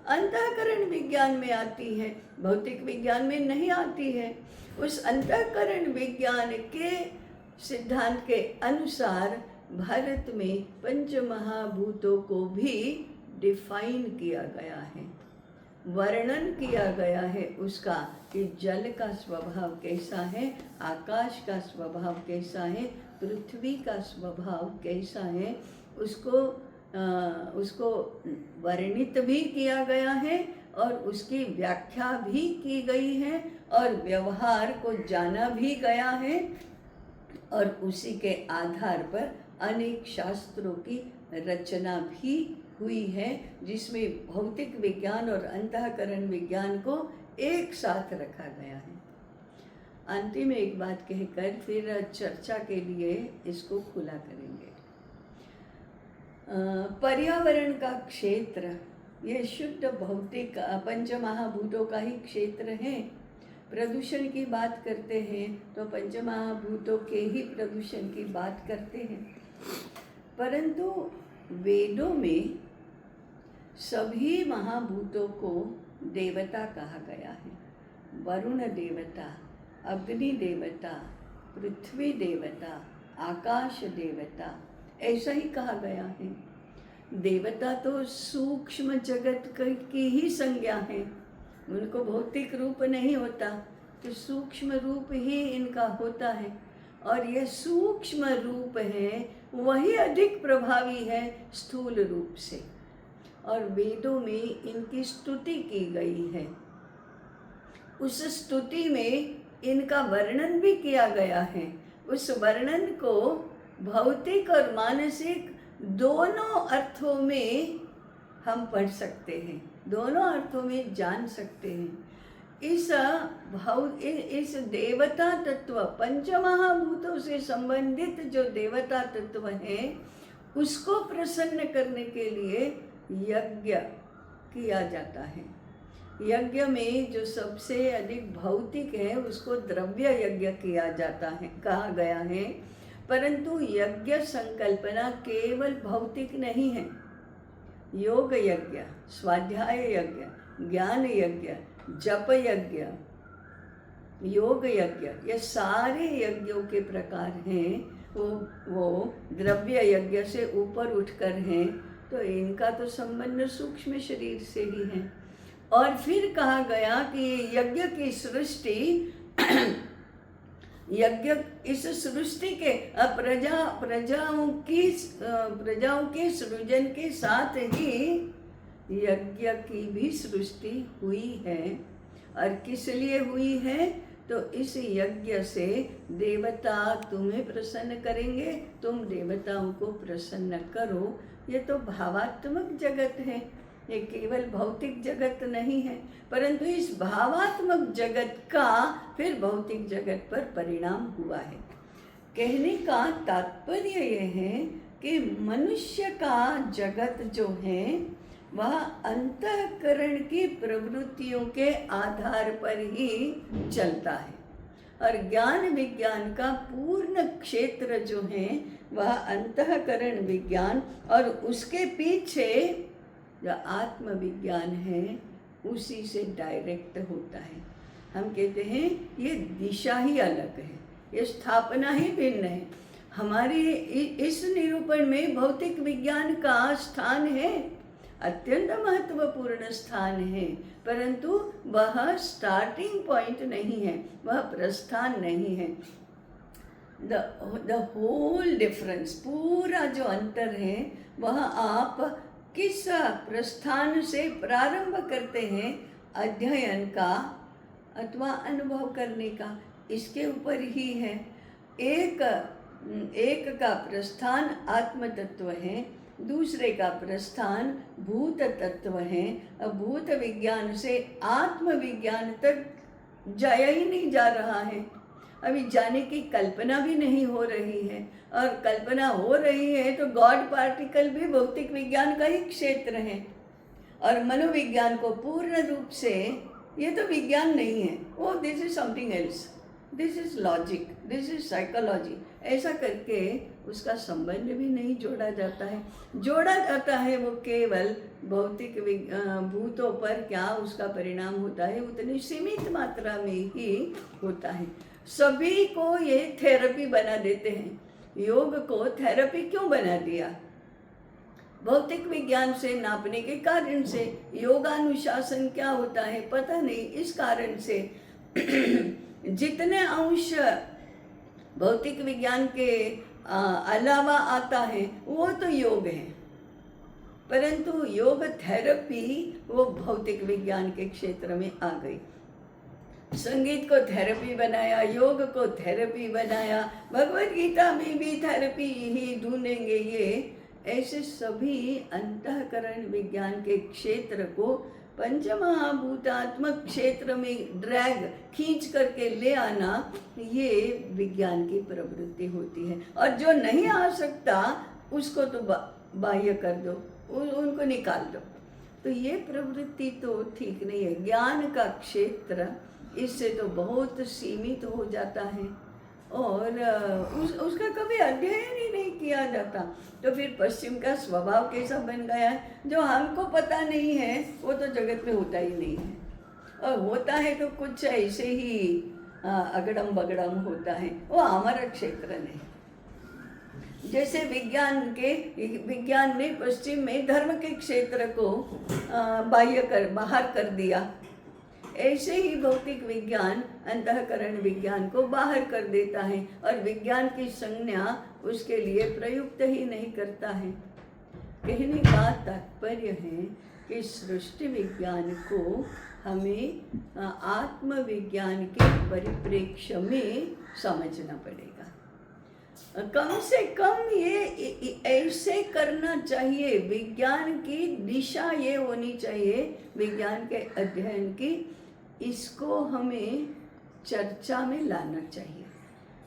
अंतःकरण विज्ञान में आती है, भौतिक विज्ञान में नहीं आती है। उस अंतःकरण विज्ञान के सिद्धांत के अनुसार भारत में पंच महाभूतों को भी डिफाइन किया गया है, वर्णन किया गया है उसका कि जल का स्वभाव कैसा है, आकाश का स्वभाव कैसा है, पृथ्वी का स्वभाव कैसा है, उसको वर्णित भी किया गया है और उसकी व्याख्या भी की गई है और व्यवहार को जाना भी गया है और उसी के आधार पर अनेक शास्त्रों की रचना भी हुई है, जिसमें भौतिक विज्ञान और अंतःकरण विज्ञान को एक साथ रखा गया है। अंतिम एक बात कहकर फिर चर्चा के लिए इसको खुला करेंगे। पर्यावरण का क्षेत्र ये शुद्ध भौतिक पंच महाभूतों का ही क्षेत्र है। प्रदूषण की बात करते हैं तो पंच महाभूतों के ही प्रदूषण की बात करते हैं, परंतु वेदों में सभी महाभूतों को देवता कहा गया है। वरुण देवता, अग्नि देवता, पृथ्वी देवता, आकाश देवता, ऐसा ही कहा गया है। देवता तो सूक्ष्म जगत की ही संज्ञा है, उनको भौतिक रूप नहीं होता, तो सूक्ष्म रूप ही इनका होता है और यह सूक्ष्म रूप है वही अधिक प्रभावी है स्थूल रूप से। और वेदों में इनकी स्तुति की गई है, उस स्तुति में इनका वर्णन भी किया गया है। उस वर्णन को भौतिक और मानसिक दोनों अर्थों में हम पढ़ सकते हैं, दोनों अर्थों में जान सकते हैं। इस देवता तत्व, पंचमहाभूतों से संबंधित जो देवता तत्व है, उसको प्रसन्न करने के लिए यज्ञ किया जाता है। यज्ञ में जो सबसे अधिक भौतिक है उसको द्रव्य यज्ञ किया जाता है, कहा गया है। परंतु यज्ञ संकल्पना केवल भौतिक नहीं है। योग यज्ञ, स्वाध्याय यज्ञ, ज्ञान यज्ञ, जप यज्ञ, योग यज्ञ, ये सारे यज्ञों के प्रकार हैं, वो द्रव्य यज्ञ से ऊपर उठकर हैं, तो इनका तो संबंध सूक्ष्म शरीर से ही है। और फिर कहा गया कि यज्ञ की सृष्टि यज्ञ इस सृष्टि के प्रजाओं के सृजन के साथ ही यज्ञ की भी सृष्टि हुई है। और किस लिए हुई है? तो इस यज्ञ से देवता तुम्हें प्रसन्न करेंगे, तुम देवताओं को प्रसन्न करो। ये तो भावात्मक जगत है, ये केवल भौतिक जगत नहीं है, परंतु इस भावात्मक जगत का फिर भौतिक जगत पर परिणाम हुआ है। कहने का तात्पर्य यह है कि मनुष्य का जगत जो है वह अंतःकरण की प्रवृत्तियों के आधार पर ही चलता है, और ज्ञान विज्ञान का पूर्ण क्षेत्र जो है वह अंतःकरण विज्ञान और उसके पीछे जो आत्मविज्ञान है उसी से डायरेक्ट होता है। हम कहते हैं ये दिशा ही अलग है, ये स्थापना ही भिन्न है। हमारे इस निरूपण में भौतिक विज्ञान का स्थान है, अत्यंत महत्वपूर्ण स्थान है, परंतु वह स्टार्टिंग पॉइंट नहीं है, वह प्रस्थान नहीं है। द होल डिफरेंस, पूरा जो अंतर है वह आप किस प्रस्थान से प्रारंभ करते हैं अध्ययन का अथवा अनुभव करने का, इसके ऊपर ही है। एक का प्रस्थान आत्म तत्व है, दूसरे का प्रस्थान भूत तत्व है। अब भूत विज्ञान से आत्म विज्ञान तक जाया ही नहीं जा रहा है, अभी जाने की कल्पना भी नहीं हो रही है, और कल्पना हो रही है तो गॉड पार्टिकल भी भौतिक विज्ञान का ही क्षेत्र है, और मनोविज्ञान को पूर्ण रूप से ये तो विज्ञान नहीं है, वो this is something else, this is logic, this is psychology, ऐसा करके उसका संबंध भी नहीं जोड़ा जाता है। जोड़ा जाता है वो केवल भौतिक भूतों पर क्या उसका परिणाम होता है उतनी सीमित मात्रा में ही होता है। सभी को ये थेरेपी बना देते हैं। योग को थेरेपी क्यों बना दिया? भौतिक विज्ञान से नापने के कारण से। योगानुशासन क्या होता है पता नहीं, इस कारण से जितने अंश भौतिक विज्ञान के अलावा आता है वो तो योग है, परंतु योग थेरेपी वो भौतिक विज्ञान के क्षेत्र में आ गई। संगीत को थेरेपी बनाया, योग को थेरेपी बनाया, भगवत गीता में भी थेरेपी ही ढूंढेंगे ये। ऐसे सभी अंतःकरण विज्ञान के क्षेत्र को पंचमहाभूतात्मक क्षेत्र में ड्रैग खींच करके ले आना, ये विज्ञान की प्रवृत्ति होती है। और जो नहीं आ सकता उसको तो बाह्य कर दो, उनको निकाल दो। तो ये प्रवृत्ति तो ठीक नहीं है। ज्ञान का क्षेत्र इससे तो बहुत सीमित हो जाता है और उसका कभी अध्ययन ही नहीं किया जाता। तो फिर पश्चिम का स्वभाव कैसा बन गया है, जो हमको पता नहीं है वो तो जगत में होता ही नहीं है, और होता है तो कुछ ऐसे ही अगड़म बगड़म होता है, वो हमारा क्षेत्र नहीं। जैसे विज्ञान ने पश्चिम में धर्म के क्षेत्र को बाहर कर दिया, ऐसे ही भौतिक विज्ञान अंतःकरण विज्ञान को बाहर कर देता है और विज्ञान की संज्ञा उसके लिए प्रयुक्त ही नहीं करता है। कहने का तात्पर्य है कि सृष्टि विज्ञान को हमें आत्मविज्ञान के परिप्रेक्ष्य में समझना पड़ेगा। कम से कम ये ऐसे करना चाहिए, विज्ञान की दिशा ये होनी चाहिए विज्ञान के अध्ययन की, इसको हमें चर्चा में लाना चाहिए,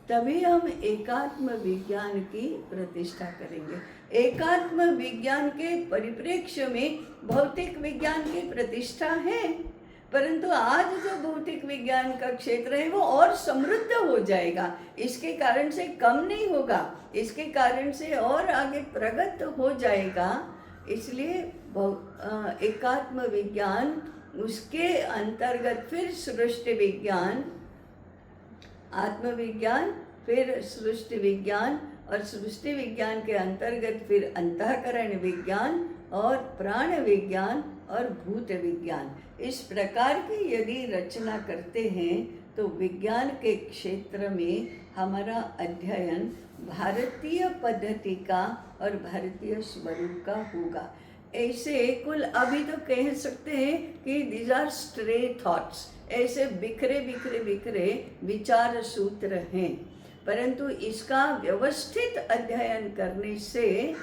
तभी हम एकात्म विज्ञान की प्रतिष्ठा करेंगे। एकात्म विज्ञान के परिप्रेक्ष्य में भौतिक विज्ञान की प्रतिष्ठा है, परंतु आज जो भौतिक विज्ञान का क्षेत्र है वो और समृद्ध हो जाएगा, इसके कारण से कम नहीं होगा, इसके कारण से और आगे प्रगत हो जाएगा। इसलिए एकात्म विज्ञान, उसके अंतर्गत फिर सृष्टि विज्ञान, आत्मविज्ञान, फिर सृष्टि विज्ञान, और सृष्टि विज्ञान के अंतर्गत फिर अंतःकरण विज्ञान और प्राण विज्ञान और भूत विज्ञान। इस प्रकार की यदि रचना करते हैं तो विज्ञान के क्षेत्र में हमारा अध्ययन भारतीय पद्धति का और भारतीय स्वरूप का होगा। ऐसे कुल अभी तो कह सकते हैं कि दीज आर स्ट्रे थॉट्स, ऐसे बिखरे विचार सूत्र हैं, परंतु इसका व्यवस्थित अध्ययन करने से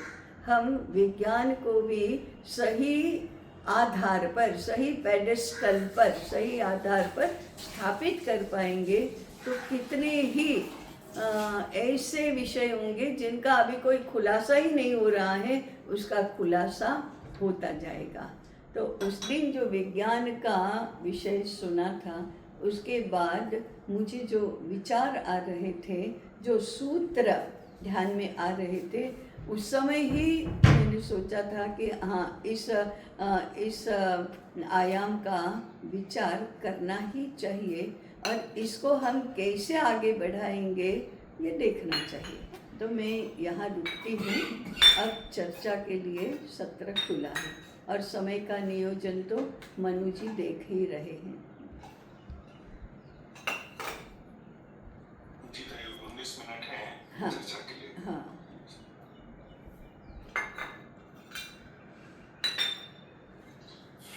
हम विज्ञान को भी सही आधार पर, सही पेडेस्टल पर, सही आधार पर स्थापित कर पाएंगे। तो कितने ही ऐसे विषय होंगे जिनका अभी कोई खुलासा ही नहीं हो रहा है, उसका खुलासा होता जाएगा। तो उस दिन जो विज्ञान का विषय सुना था, उसके बाद मुझे जो विचार आ रहे थे, जो सूत्र ध्यान में आ रहे थे, उस समय ही मैंने सोचा था कि हाँ, इस आयाम का विचार करना ही चाहिए और इसको हम कैसे आगे बढ़ाएंगे ये देखना चाहिए। तो मैं यहाँ रुकती हूँ। अब चर्चा के लिए सत्र खुला है और समय का नियोजन तो मनु जी देख ही रहे हैं। जी, 19 मिनट हैं हाँ, चर्चा के लिए। हाँ,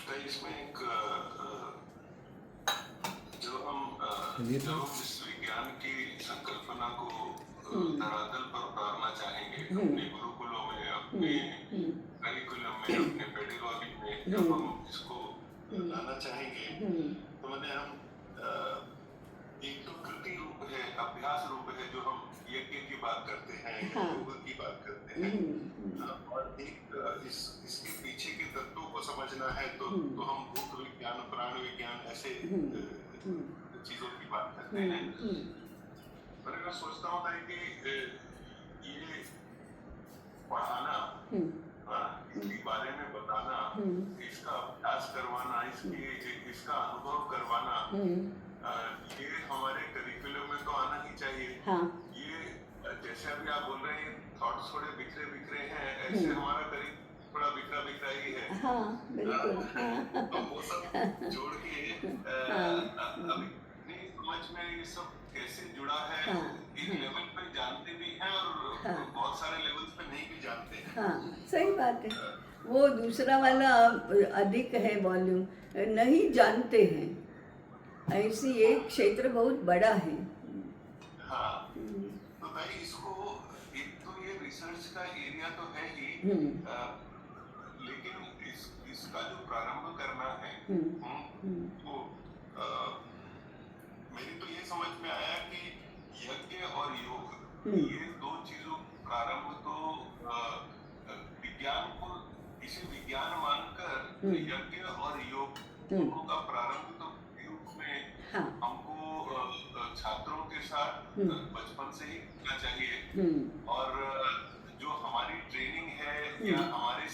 तो इसमें एक जब हम इस विज्ञान की संकल्पना को धरातल पर उतारना चाहेंगे, अपने गुरुकुलों में, अपने करिकुलम में, अपने पेडागॉजी में जब हम इसको लाना चाहेंगे, तो हम एक तो कृति रूप है, अभ्यास रूप है, जो हम यज्ञ की बात करते हैं, योग की बात करते हैं, और एक इसके पीछे के तत्वों को समझना है तो हम भूत विज्ञान, प्राण विज्ञान, ऐसे चीजों की बात करते हैं। पर मैं सोचता हूँ कि ये पढ़ाना, इसके बारे में बताना, इसका अभ्यास करवाना, इसका अनुभव करवाना, ये हमारे करिकुलम में तो जैसे अभी आप बोल रहे हैं थॉट्स थोड़े बिखरे बिखरे हैं, ऐसे हमारा करीब थोड़ा बिखरा बिखरा ही है। हाँ बिल्कुल, हाँ तो वो सब जोड़ के अभी नहीं समझ में ये सब कैसे जुड़ा है, हाँ एक लेवल पे जानते भी हैं और हाँ बहुत सारे लेवल्स पे नहीं भी जानते हैं। हाँ, सही बात है। वो दूसरा वाला अधिक है वॉल्यूम, नहीं जानते हैं, ऐसी एक क्षेत्र बहुत बड़ा है। हाँ, तो भाई इसको, एक तो ये रिसर्च का एरिया तो है ही, लेकिन इसका जो प्रारंभ करना है, तो मेरी तो ये समझ में आया कि यज्ञ और योग, ये दो चीजों प्रारंभ तो विज्ञान को इसे विज्ञान मानकर यज्ञ और योग दोनों का प्रारंभ तो योग में हमको छात्रों के साथ बचपन से ही करना चाहिए, और जो हमारी ट्रेनिंग है या हमारे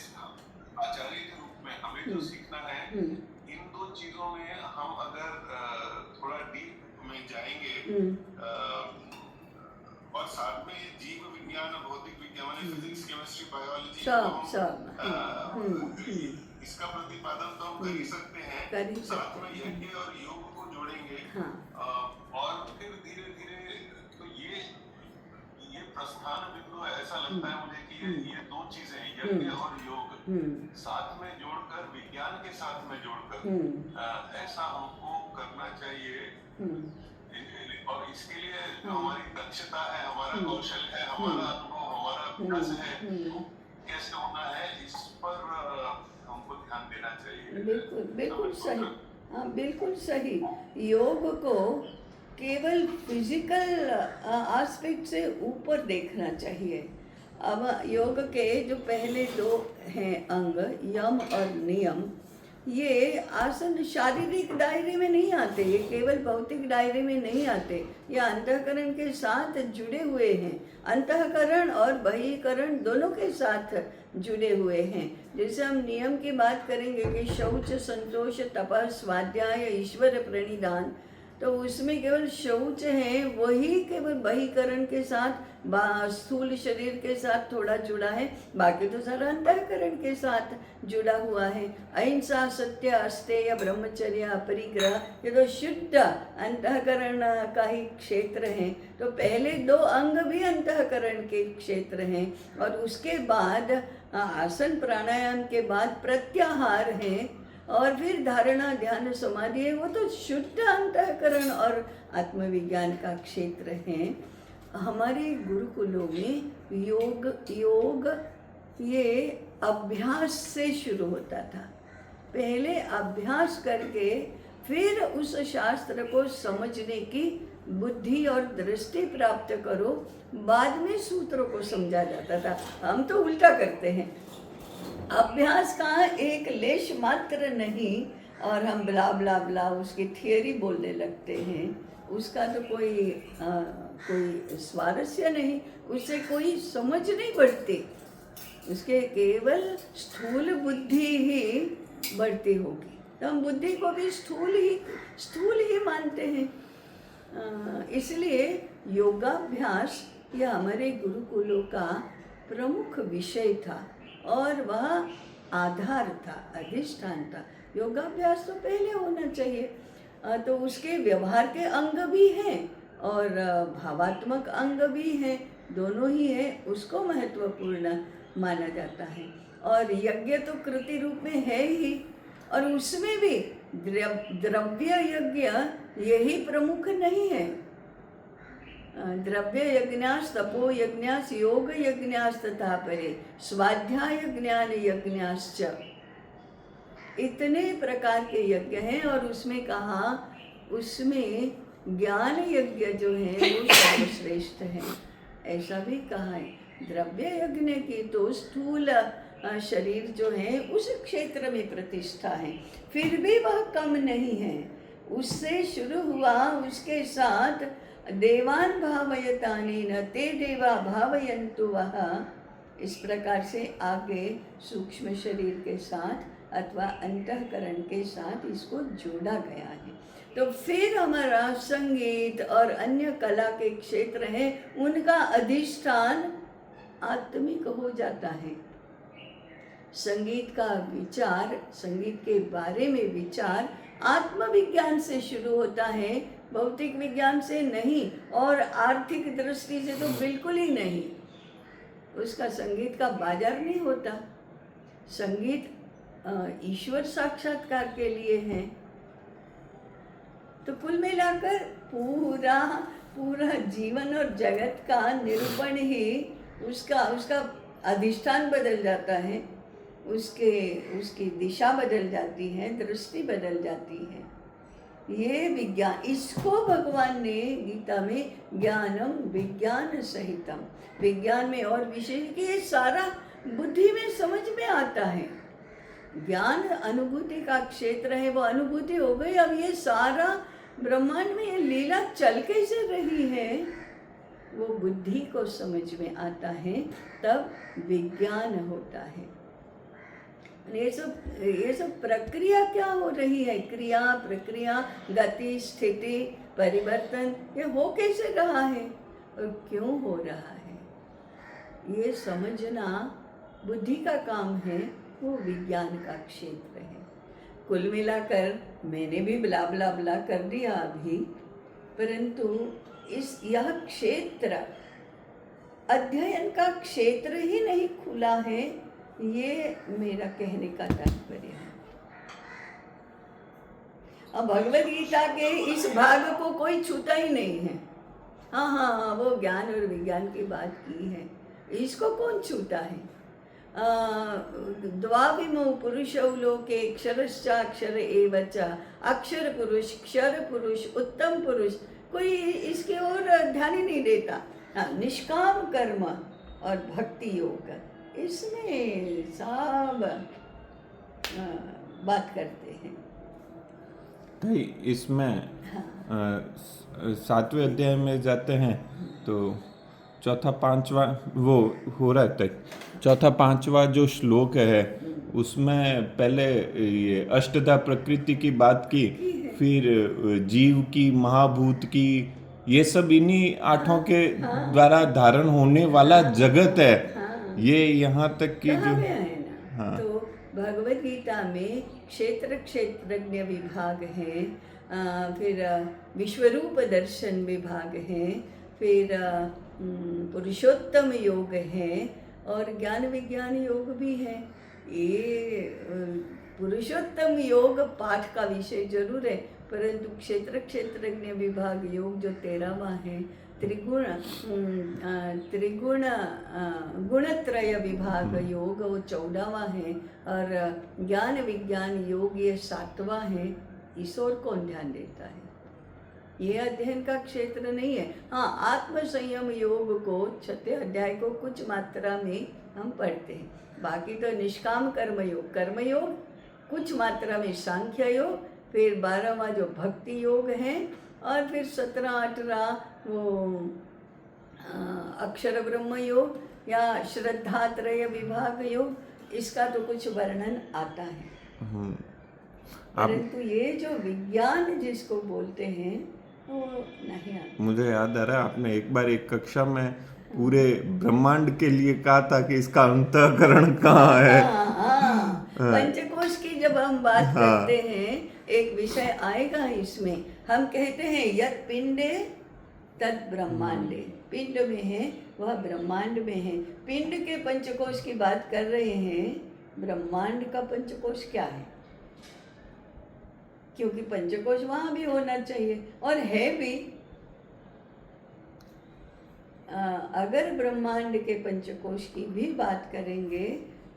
आचार्य के रूप में हमें जो सीखना है, इन दो चीजों में हम अगर थोड़ा डीप में जाएंगे, और साथ में जीव विज्ञान, भौतिक विज्ञान, फिजिक्स, केमिस्ट्री, बायोलॉजी, इसका प्रतिपादन तो हम कर ही सकते हैं, साथ में यज्ञ और योग को जोड़ेंगे, और फिर धीरे धीरे तो ये प्रस्थान बिंदु ऐसा लगता है मुझे कि ये दो चीजें, यज्ञ और योग, साथ में जोड़कर, विज्ञान के साथ में जोड़कर ऐसा हमको करना चाहिए। और इसके लिए जो हमारी दक्षता है, हमारा कौशल है, हमारा अनुभव, हमारा अभ्यास है, कैसे होना है, इस पर हमको ध्यान देना चाहिए। बिल्कुल बिल्कुल सही, हाँ बिल्कुल सही। योग को केवल फिजिकल एस्पेक्ट से ऊपर देखना चाहिए। अब योग के जो पहले दो हैं अंग, यम और नियम, ये आसन शारीरिक दायरे में नहीं आते, ये केवल भौतिक दायरे में नहीं आते, ये अंतःकरण के साथ जुड़े हुए हैं, अंतःकरण और बहिःकरण दोनों के साथ जुड़े हुए हैं। जैसे हम नियम की बात करेंगे कि शौच, संतोष, तपः, स्वाध्याय, ईश्वर प्रणिधान, तो उसमें केवल शौच है, वही केवल बहिःकरण के साथ, स्थूल शरीर के साथ थोड़ा जुड़ा है, बाकी तो सारा अंतःकरण के साथ जुड़ा हुआ है। अहिंसा, सत्य, अस्तेय, ब्रह्मचर्य, अपरिग्रह, ये तो शुद्ध अंतःकरण का ही क्षेत्र है। तो पहले दो अंग भी अंतःकरण के क्षेत्र हैं, और उसके बाद आसन प्राणायाम के बाद प्रत्याहार है, और फिर धारणा, ध्यान, समाधि है, वो तो शुद्ध अंतःकरण और आत्मविज्ञान का क्षेत्र है। हमारे गुरुकुलों में योग ये अभ्यास से शुरू होता था। पहले अभ्यास करके फिर उस शास्त्र को समझने की बुद्धि और दृष्टि प्राप्त करो, बाद में सूत्रों को समझा जाता था। हम तो उल्टा करते हैं, अभ्यास का एक लेश मात्र नहीं, और हम ब्ला ब्ला ब्ला उसकी थियरी बोलने लगते हैं, उसका तो कोई स्वारस्य नहीं, उससे कोई समझ नहीं बढ़ती, उसके केवल स्थूल बुद्धि ही बढ़ती होगी। तो हम बुद्धि को भी स्थूल ही मानते हैं। इसलिए योगाभ्यास यह हमारे गुरुकुलों का प्रमुख विषय था, और वह आधार था, अधिष्ठान था। योगाभ्यास तो पहले होना चाहिए। तो उसके व्यवहार के अंग भी हैं और भावात्मक अंग भी हैं, दोनों ही हैं, उसको महत्वपूर्ण माना जाता है। और यज्ञ तो कृति रूप में है ही, और उसमें भी द्रव्य यज्ञ यही प्रमुख नहीं है। द्रव्य यज्ञास, तपो यज्ञास, योग यज्ञास तथा परे स्वाध्याय ज्ञान यज्ञाश्च, इतने प्रकार के यज्ञ हैं। और उसमें कहा, उसमें ज्ञान यज्ञ जो है वो सर्वश्रेष्ठ है, ऐसा भी कहा है। द्रव्य यज्ञ की तो स्थूल शरीर जो है उस क्षेत्र में प्रतिष्ठा है, फिर भी वह कम नहीं है। उससे शुरू हुआ, उसके साथ देवान भावयतानि न ते देवा भावयन्तु वह, इस प्रकार से आगे सूक्ष्म शरीर के साथ अथवा अंतःकरण के साथ इसको जोड़ा गया है। तो फिर हमारा संगीत और अन्य कला के क्षेत्र हैं, उनका अधिष्ठान आत्मिक हो जाता है। संगीत का विचार, संगीत के बारे में विचार आत्मविज्ञान से शुरू होता है, भौतिक विज्ञान से नहीं, और आर्थिक दृष्टि से तो बिल्कुल ही नहीं। उसका संगीत का बाजार नहीं होता। संगीत ईश्वर साक्षात्कार के लिए है। तो कुल मिलाकर पूरा जीवन और जगत का निरूपण ही उसका अधिष्ठान बदल जाता है, उसकी दिशा बदल जाती है, दृष्टि बदल जाती है। ये विज्ञान, इसको भगवान ने गीता में ज्ञानम विज्ञान सहितम, विज्ञान में और विशेष कि ये सारा बुद्धि में समझ में आता है। ज्ञान अनुभूति का क्षेत्र है, वो अनुभूति हो गई। अब ये सारा ब्रह्मांड में ये लीला चल कैसे रही है, वो बुद्धि को समझ में आता है, तब विज्ञान होता है। ये सब प्रक्रिया क्या हो रही है, क्रिया प्रक्रिया, गति, स्थिति, परिवर्तन, ये हो कैसे रहा है और क्यों हो रहा है, ये समझना बुद्धि का काम है, वो विज्ञान का क्षेत्र है। कुल मिलाकर मैंने भी ब्ला ब्ला ब्ला कर दिया अभी, परंतु यह क्षेत्र अध्ययन का क्षेत्र ही नहीं खुला है, ये मेरा कहने का तात्पर्य है। अब भगवद गीता के इस भाग को कोई छूता ही नहीं है। हाँ, वो ज्ञान और विज्ञान की बात की है, इसको कौन छूता है। द्वाविमो पुरुषौ लोके क्षरश्चाक्षर एव च, अक्षर पुरुष, क्षर पुरुष, उत्तम पुरुष, कोई इसके ओर ध्यान ही नहीं देता। निष्काम कर्म और भक्ति योग, इसमें सब बात करते हैं। तो इसमें 7वें अध्याय में जाते हैं तो चौथा पांचवा वो हो रहा है। चौथा पांचवा जो श्लोक है उसमें पहले ये अष्टधा प्रकृति की बात की, फिर जीव की, महाभूत की, ये सब इन्हीं आठों के द्वारा धारण होने वाला जगत है। ये यहाँ तक कि जो हाँ, तो भगवद गीता में क्षेत्रज्ञ विभाग है, फिर विश्वरूप दर्शन विभाग है, फिर पुरुषोत्तम योग है और ज्ञान विज्ञान योग भी है। ये पुरुषोत्तम योग पाठ का विषय जरूर है, परंतु क्षेत्रज्ञ विभाग योग जो 13वां है, त्रिगुण गुणत्रय विभाग योग वो 14वां है, और ज्ञान विज्ञान योग ये 7वां है। इस ओर कौन ध्यान देता है, ये अध्ययन का क्षेत्र नहीं है। हाँ, आत्म संयम योग को 6 अध्याय को कुछ मात्रा में हम पढ़ते हैं, बाकी तो निष्काम कर्मयोग कुछ मात्रा में सांख्य योग, फिर 12वां जो भक्ति योग है, और फिर 17-18 वो अक्षर ब्रह्म योग या श्रद्धात्रय विभाग योग, इसका तो कुछ वर्णन आता है। परंतु ये जो विज्ञान जिसको बोलते हैं वो नहीं आता। मुझे याद आ रहा है आपने एक बार एक कक्षा में पूरे ब्रह्मांड के लिए कहा था कि इसका अंतःकरण कहाँ है। पंचकोश की जब हम बात करते हैं, एक विषय आएगा इसमें, हम कहते हैं यत् पिंडे तत् ब्रह्मांडे, पिंड में है वह ब्रह्मांड में है। पिंड के पंचकोश की बात कर रहे हैं, ब्रह्मांड का पंचकोश क्या है, क्योंकि पंचकोश वहां भी होना चाहिए और है भी। अगर ब्रह्मांड के पंचकोश की भी बात करेंगे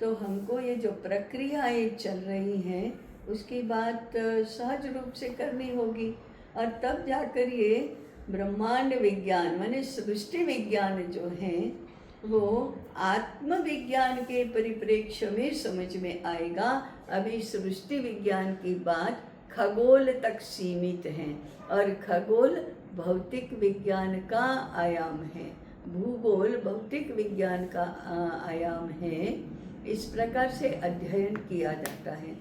तो हमको ये जो प्रक्रियाएं चल रही हैं उसकी बात सहज रूप से करनी होगी, और तब जाकर ये ब्रह्मांड विज्ञान माने सृष्टि विज्ञान जो है वो आत्मविज्ञान के परिप्रेक्ष्य में समझ में आएगा। अभी सृष्टि विज्ञान की बात खगोल तक सीमित है, और खगोल भौतिक विज्ञान का आयाम है, भूगोल भौतिक विज्ञान का आयाम है, इस प्रकार से अध्ययन किया जाता है।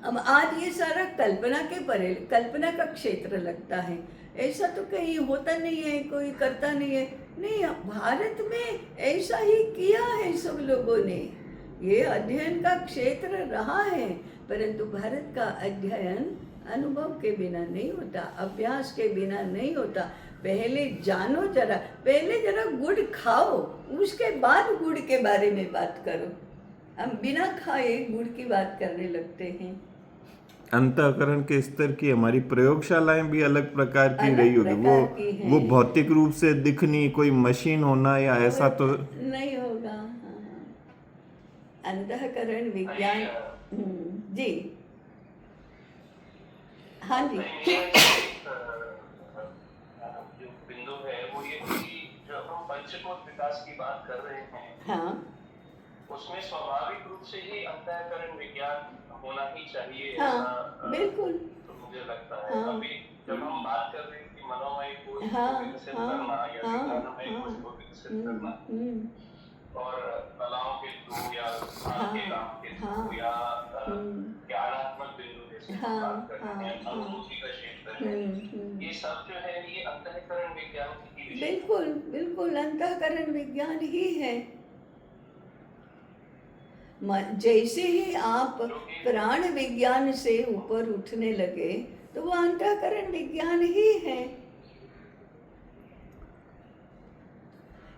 अब आज ये सारा कल्पना के परे, कल्पना का क्षेत्र लगता है। ऐसा तो कहीं होता नहीं है, कोई करता नहीं है। नहीं, भारत में ऐसा ही किया है सब लोगों ने। ये अध्ययन का क्षेत्र रहा है, परंतु भारत का अध्ययन अनुभव के बिना नहीं होता, अभ्यास के बिना नहीं होता। पहले जानो जरा, पहले जरा गुड़ खाओ, उसके बाद गुड़ के बारे में बात करो। हम बिना खाए गुड़ की बात करने लगते हैं। अंतःकरण के स्तर की हमारी प्रयोगशालाएं भी अलग प्रकार की अलग रही होगी। प्रकार की हैं। वो भौतिक रूप से दिखनी, कोई मशीन होना या ऐसा तो नहीं होगा। हाँ। अंतःकरण विज्ञान। जी हाँ जी। जो बिंदु है वो ये कि जब हम पंचकोश विकास की बात कर रहे हैं, हाँ उसमें स्वाभाविक रूप से ही अंतःकरण विज्ञान होना ही चाहिए। हाँ, ऐसा बिल्कुल। तो मुझे लगता है। हाँ। अभी जब हम बात कर रहे हैं कि मनोमय कोश को हाँ विकसित हाँ करना या हाँ विज्ञानमय हाँ। कोश को विकसित करना, हम्म। और कलाओं के थ्रू या ध्यान के काम के थ्रू हाँ। या ज्ञानात्मक बिंदु जैसे हम हाँ, बात कर रहे हैं, हाँ, अनुभूति का क्षेत्र है, ये सब जो है ये अंतःकरण विज्ञान की विषय। बिल्कुल बिल्कुल अंतःकरण विज्ञान ही है। जैसे ही आप प्राण विज्ञान से ऊपर उठने लगे तो वो अंतःकरण विज्ञान ही है।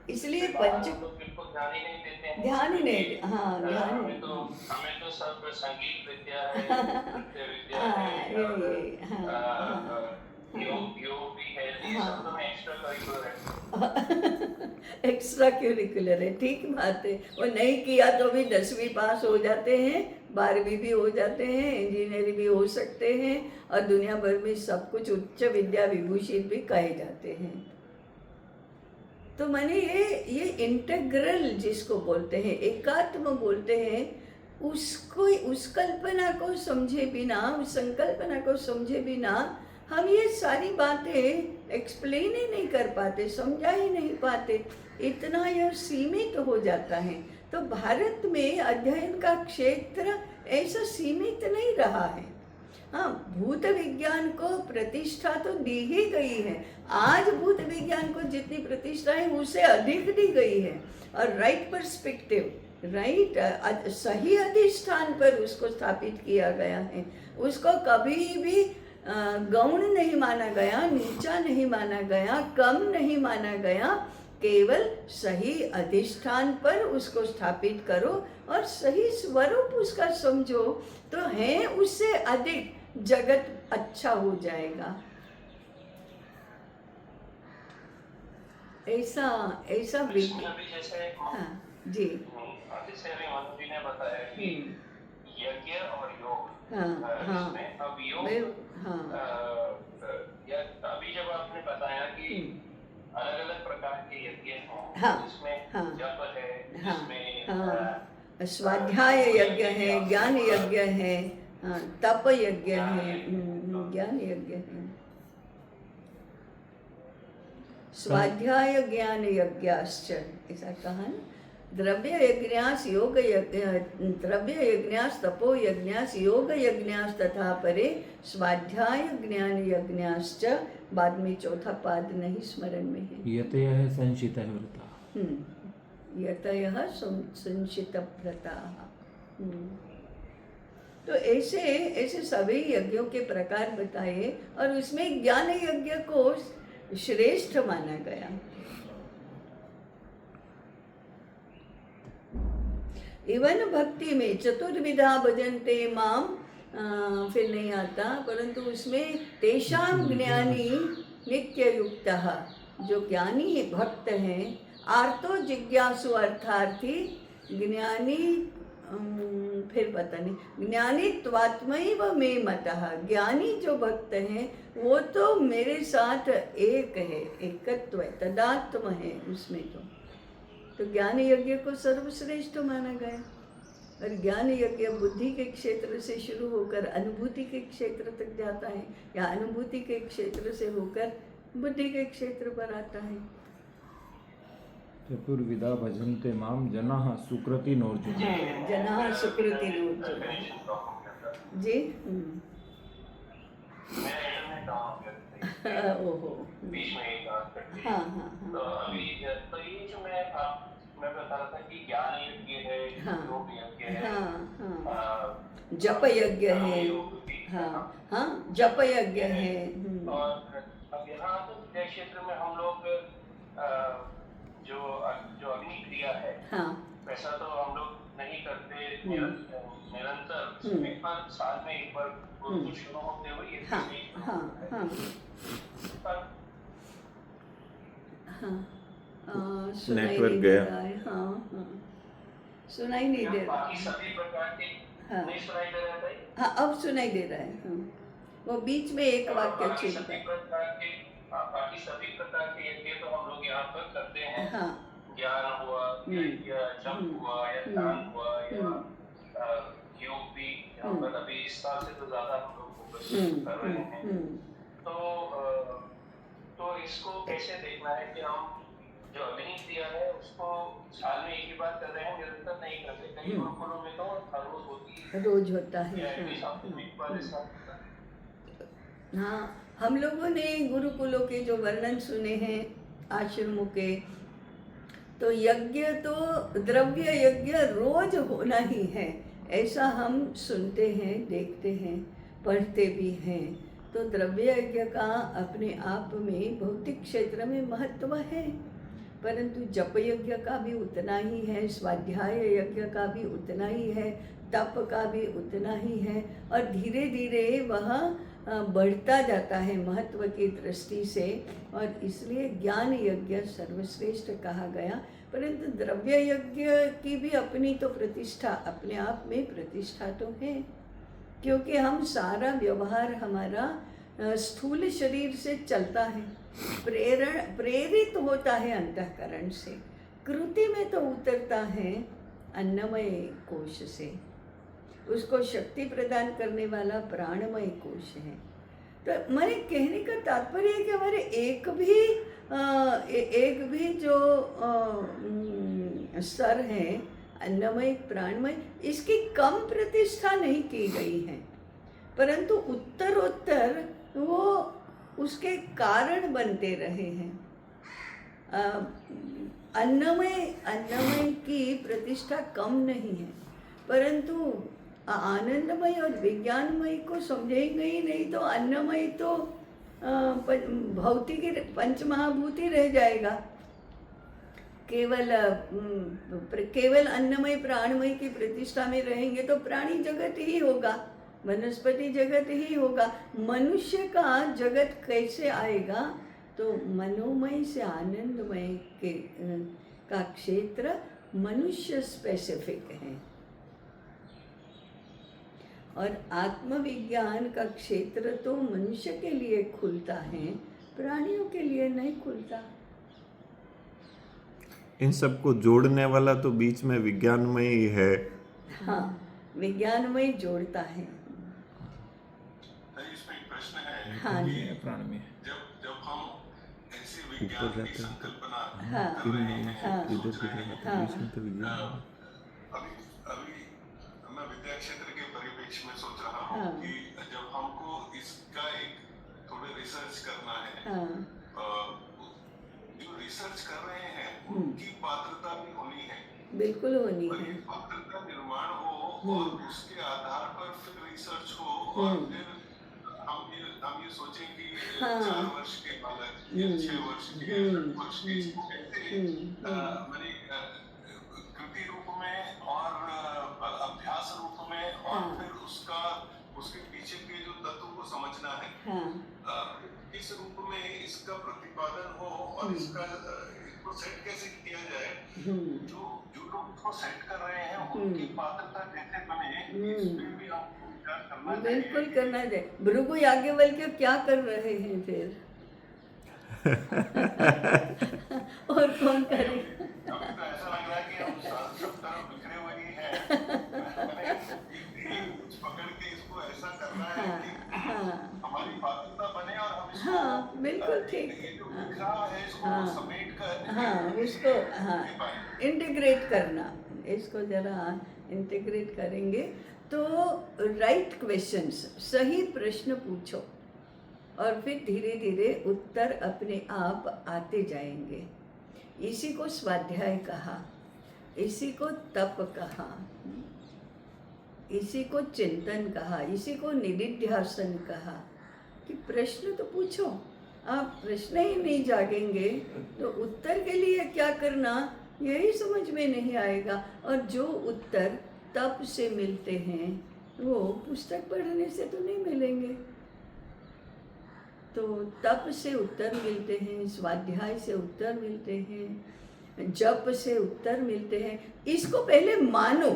इसलिए पंच बिल्कुल ध्यान ही नहीं देते हैं। ध्यान ही नहीं, हाँ ध्यान हमें तो सब संगीत विद्या है, नृत्य विद्या है, योग भी है, ये सब तो एक्स्ट्रा करिकुलर है। एक्स्ट्रा क्यूरिकुलर है, ठीक बात है। वो नहीं किया तो भी 10वीं पास हो जाते हैं, 12वीं भी हो जाते हैं, इंजीनियरिंग भी हो सकते हैं, और दुनिया भर में सब कुछ उच्च विद्या विभूषित भी कहे जाते हैं। तो मैंने ये इंटेग्रल जिसको बोलते हैं, एकात्म बोलते हैं, उसको, उस कल्पना को समझे बिना, उस संकल्पना को समझे बिना हम ये सारी बातें एक्सप्लेन ही नहीं कर पाते, समझा ही नहीं पाते, इतना यह सीमित हो जाता है। तो भारत में अध्ययन का क्षेत्र ऐसा सीमित नहीं रहा है। हाँ, भूत विज्ञान को प्रतिष्ठा तो दी ही गई है। आज भूत विज्ञान को जितनी प्रतिष्ठा है उससे अधिक दी गई है। और राइट पर्सपेक्टिव, राइट सही अधिष्ठान पर उसको स्थापित किया गया है। उसको कभी भी गौण नहीं माना गया, नीचा नहीं माना गया, कम नहीं माना गया। केवल सही अधिष्ठान पर उसको स्थापित करो और सही स्वरूप उसका समझो, तो है उससे अधिक जगत अच्छा हो जाएगा। ऐसा ऐसा हाँ जी, जैसे अभी मनु जी ने बताया कि यज्ञ और योग, हाँ इसमें अब योग, अभी जब आपने बताया कि अलग अलग प्रकार के यज्ञ हैं, जिसमें जप है, जिसमें स्वाध्याय यज्ञ है, ज्ञान यज्ञ है, तप यज्ञ है, ज्ञान यज्ञ है, स्वाध्याय ज्ञान यज्ञाश्च, ऐसा कहा न। द्रव्य यज्ञास योग यज्ञ, द्रव्य यज्ञास तपो यज्ञास योग यज्ञास तथा परे स्वाध्याय ज्ञान यज्ञाश्च। बाद में चौथा पाद नहीं स्मरण में है। यतयः संशितः व्रता, यतयः संशित व्रता। तो ऐसे ऐसे सभी यज्ञों के प्रकार बताए, और उसमें ज्ञान यज्ञ को श्रेष्ठ माना गया। इवन भक्ति में चतुर्विधा भजन्ते माम, फिर नहीं आता, परंतु उसमें तेषां ज्ञानी नित्य युक्तः, जो ज्ञानी भक्त हैं, आर्तो जिज्ञासु अर्थार्थी ज्ञानी, फिर पता नहीं, ज्ञानी त्वात्मैव मे मतः, ज्ञानी जो भक्त हैं वो तो मेरे साथ एक है, एकत्व है, तदात्म है उसमें। तो ज्ञान यज्ञ को सर्वश्रेष्ठ माना गया। और ज्ञान यज्ञ बुद्धि के क्षेत्र से शुरू होकर अनुभूति के क्षेत्र तक जाता है, या अनुभूति के क्षेत्र से होकर बुद्धि के क्षेत्र पर आता है। चतुर्विधा भजन्ते माम जनाः सुकृतिनोर्जुन। हाँ, जनाः सुकृतिनोर्जुन। जी ओहो बीच में एक बात करती है। हाँ हाँ तो अभी तो ये जो मैं बता रहा था कि ज्ञान यज्ञ है, हाँ योग यज्ञ है, हाँ हाँ अ, जप यज्ञ है। योग भी, हाँ हाँ जप यज्ञ है। और अब यहाँ तो विद्या क्षेत्र में हम लोग जो जो अग्नि क्रिया है, हाँ वैसा तो हम लोग नहीं करते निरंतर, एक बार साल में एक बार गुरुकुल शुरू होते हुए ये हाँ नहीं शुरू हाँ होता है। हाँ पर हाँ सुनाई नेटवर्क नहीं दे गया। रहा है। हाँ हाँ सुनाई नहीं दे रहा। बाकी सभी प्रकार के हाँ नहीं सुनाई दे रहा है। हाँ अब सुनाई दे रहा है। हाँ वो बीच में एक वाक्य बाकी छूट सभी गया। प्रकार के बाकी सभी प्रकार के यज्ञ तो हम लोग यहाँ पर करते हैं। हाँ ज्ञान हुआ या जप हुआ या दान हुआ या योग भी यहाँ पर अभी इस साल से तो ज्यादा हम लोग फोकस कर रहे हैं। तो इसको कैसे देखना है कि हम जो अग्नि क्रिया है उसको साल में एक ही बार कर रहे हैं, निरंतर नहीं करते। कई गुरुकुलों में तो हर रोज होती है, रोज होता है। या एक साल में एक बार ऐसा होता है। हाँ हम लोगों ने गुरुकुलों के जो वर्णन सुने हैं आश्रमों के, तो यज्ञ तो द्रव्य यज्ञ रोज होना ही है, ऐसा हम सुनते हैं, देखते हैं, पढ़ते भी हैं। तो द्रव्य यज्ञ का अपने आप में भौतिक क्षेत्र में महत्व है, परंतु जप यज्ञ का भी उतना ही है, स्वाध्याय यज्ञ का भी उतना ही है, तप का भी उतना ही है, और धीरे धीरे वह बढ़ता जाता है महत्व की दृष्टि से, और इसलिए ज्ञान यज्ञ सर्वश्रेष्ठ कहा गया। परंतु द्रव्य यज्ञ की भी अपनी तो प्रतिष्ठा, अपने आप में प्रतिष्ठा तो है, क्योंकि हम सारा व्यवहार हमारा स्थूल शरीर से चलता है, प्रेरित होता है अंतःकरण से, कृति में तो उतरता है अन्नमय कोश से, उसको शक्ति प्रदान करने वाला प्राणमय कोश है। तो मेरे कहने का तात्पर्य है कि हमारे एक भी जो स्तर है अन्नमय प्राणमय, इसकी कम प्रतिष्ठा नहीं की गई है, परंतु उत्तरोत्तर वो उसके कारण बनते रहे हैं। अन्नमय की प्रतिष्ठा कम नहीं है, परंतु आनंदमय और विज्ञानमय को समझेंगे ही नहीं तो अन्नमय तो भौतिक पंचमहाभूत ही रह जाएगा। केवल अन्नमय प्राणमय की प्रतिष्ठा में रहेंगे तो प्राणी जगत ही होगा, वनस्पति जगत ही होगा। मनुष्य का जगत कैसे आएगा? तो मनोमय से आनंदमय के का क्षेत्र मनुष्य स्पेसिफिक है, और आत्मविज्ञान का क्षेत्र तो मनुष्य के लिए खुलता है, प्राणियों के लिए नहीं खुलता। इन सबको जोड़ने वाला तो बीच में विज्ञानमय ही है। हाँ विज्ञानमय जोड़ता है। इसमें एक प्रश्न है। हाँ जी। प्राण में जब हम ऐसे विज्ञान की संकल्पना हाँ कर रहे हैं, हाँ सोच रहे हैं, हाँ अभी मैं विद्या क्षेत्र के परिप्रेक्ष्य में सोच रहा हूँ हाँ। कि जब हमको इसका एक थोड़े रिसर्च करना है, हाँ जो रिसर्च कर रहे हैं उनकी पात्रता भी होनी है, बिल्कुल होनी और है। ये पात्रता निर्माण हो और उसके आधार पर फिर रिसर्च हो, और फिर हम ये सोचें कि हाँ। 4 वर्ष के बालक या 6 वर्ष के 8 वर्ष के इसको कैसे माने कृति रूप में और अभ्यास रूप में, और हाँ। फिर उसके पीछे के जो तत्व को समझना है, हाँ इस रूप में इसका प्रतिपादन हो, और इसको सेट कैसे किया जाए, जो लोग इसको सेट कर रहे हैं उनकी पात्रता कैसे बने, इस पे भी आपको विचार करना चाहिए। बिल्कुल करना चाहिए। भृगु याज्ञवल्क्य क्या कर रहे हैं फिर? और कौन करे? अभी तो ऐसा लग रहा है कि हम सब तरफ बिखरे हुए ही हैं। कुछ पकड़ के इसको ऐसा करना है कि हमारी पात्रता बने, और हम इसको हाँ बिल्कुल ठीक। ये जो बिखरा है इसको समेट हाँ उसको, हाँ इंटीग्रेट करना, इसको जरा इंटीग्रेट करेंगे तो राइट क्वेश्चंस, सही प्रश्न पूछो और फिर धीरे धीरे उत्तर अपने आप आते जाएंगे। इसी को स्वाध्याय कहा, इसी को तप कहा, इसी को चिंतन कहा, इसी को निदिध्यासन कहा कि प्रश्न तो पूछो। आप प्रश्न ही नहीं जागेंगे तो उत्तर के लिए क्या करना यही समझ में नहीं आएगा। और जो उत्तर तप से मिलते हैं वो पुस्तक पढ़ने से तो नहीं मिलेंगे। तो तप से उत्तर मिलते हैं, स्वाध्याय से उत्तर मिलते हैं, जप से उत्तर मिलते हैं। इसको पहले मानो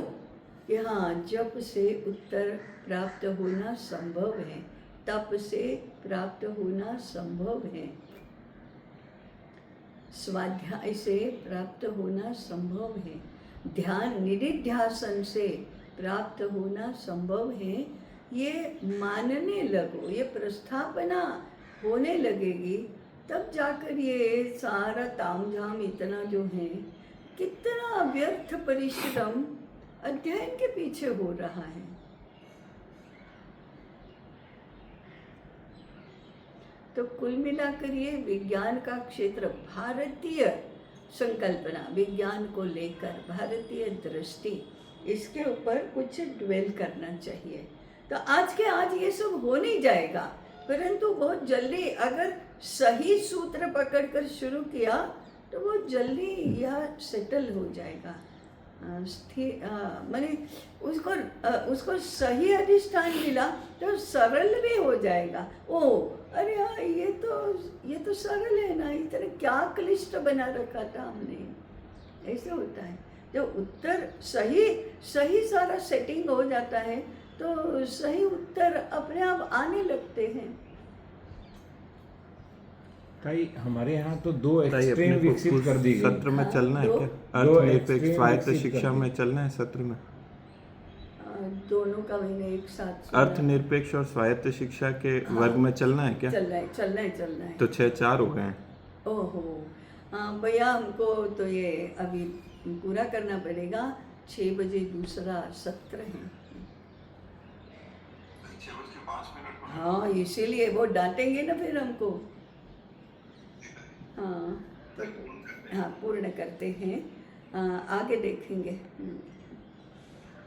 कि हाँ जप से उत्तर प्राप्त होना संभव है, तप से प्राप्त होना संभव है, स्वाध्याय से प्राप्त होना संभव है, ध्यान निदिध्यासन से प्राप्त होना संभव है। ये मानने लगो, ये प्रस्थापना होने लगेगी, तब जाकर ये सारा तामझाम इतना जो है, कितना व्यर्थ परिश्रम अध्ययन के पीछे हो रहा है। तो कुल मिलाकर ये विज्ञान का क्षेत्र, भारतीय संकल्पना, विज्ञान को लेकर भारतीय दृष्टि, इसके ऊपर कुछ ड्वेल करना चाहिए। तो आज के आज ये सब हो नहीं जाएगा, परंतु बहुत जल्दी अगर सही सूत्र पकड़कर शुरू किया तो बहुत जल्दी यह सेटल हो जाएगा। माने उसको सही अधिष्ठान मिला तो सरल भी हो जाएगा। ओ अरे हाँ ये तो सरल है ना, इतना क्या क्लिष्ट बना रखा था हमने। ऐसे होता है जब उत्तर सही सारा सेटिंग हो जाता है तो सही उत्तर अपने आप आने लगते हैं। ताई हमारे यहाँ तो दो ताई एक्सट्रीम अपने को विकसित कुछ कर दी गई। सत्र में चलना है दो- क्या? दो अर्थनिरपेक्ष extreme स्वायत्त विकसित शिक्षा कर में चलना है सत्र में? दोनों का मैंने एक साथ सुना। अर्थनिरपेक्ष और स्वायत्त शिक्षा के वर्ग में चलना है क्या? चलना है। तो 6-4 हो गए हैं। ओहो हाँ भैया, हमको तो ये अभी पूरा करना पड़ेगा। 6 बजे दूसरा सत्र है। 6:05 हाँ इसीलिए वो डांटेंगे ना फिर हमको। हाँ पूर्ण करते हैं। आगे देखेंगे।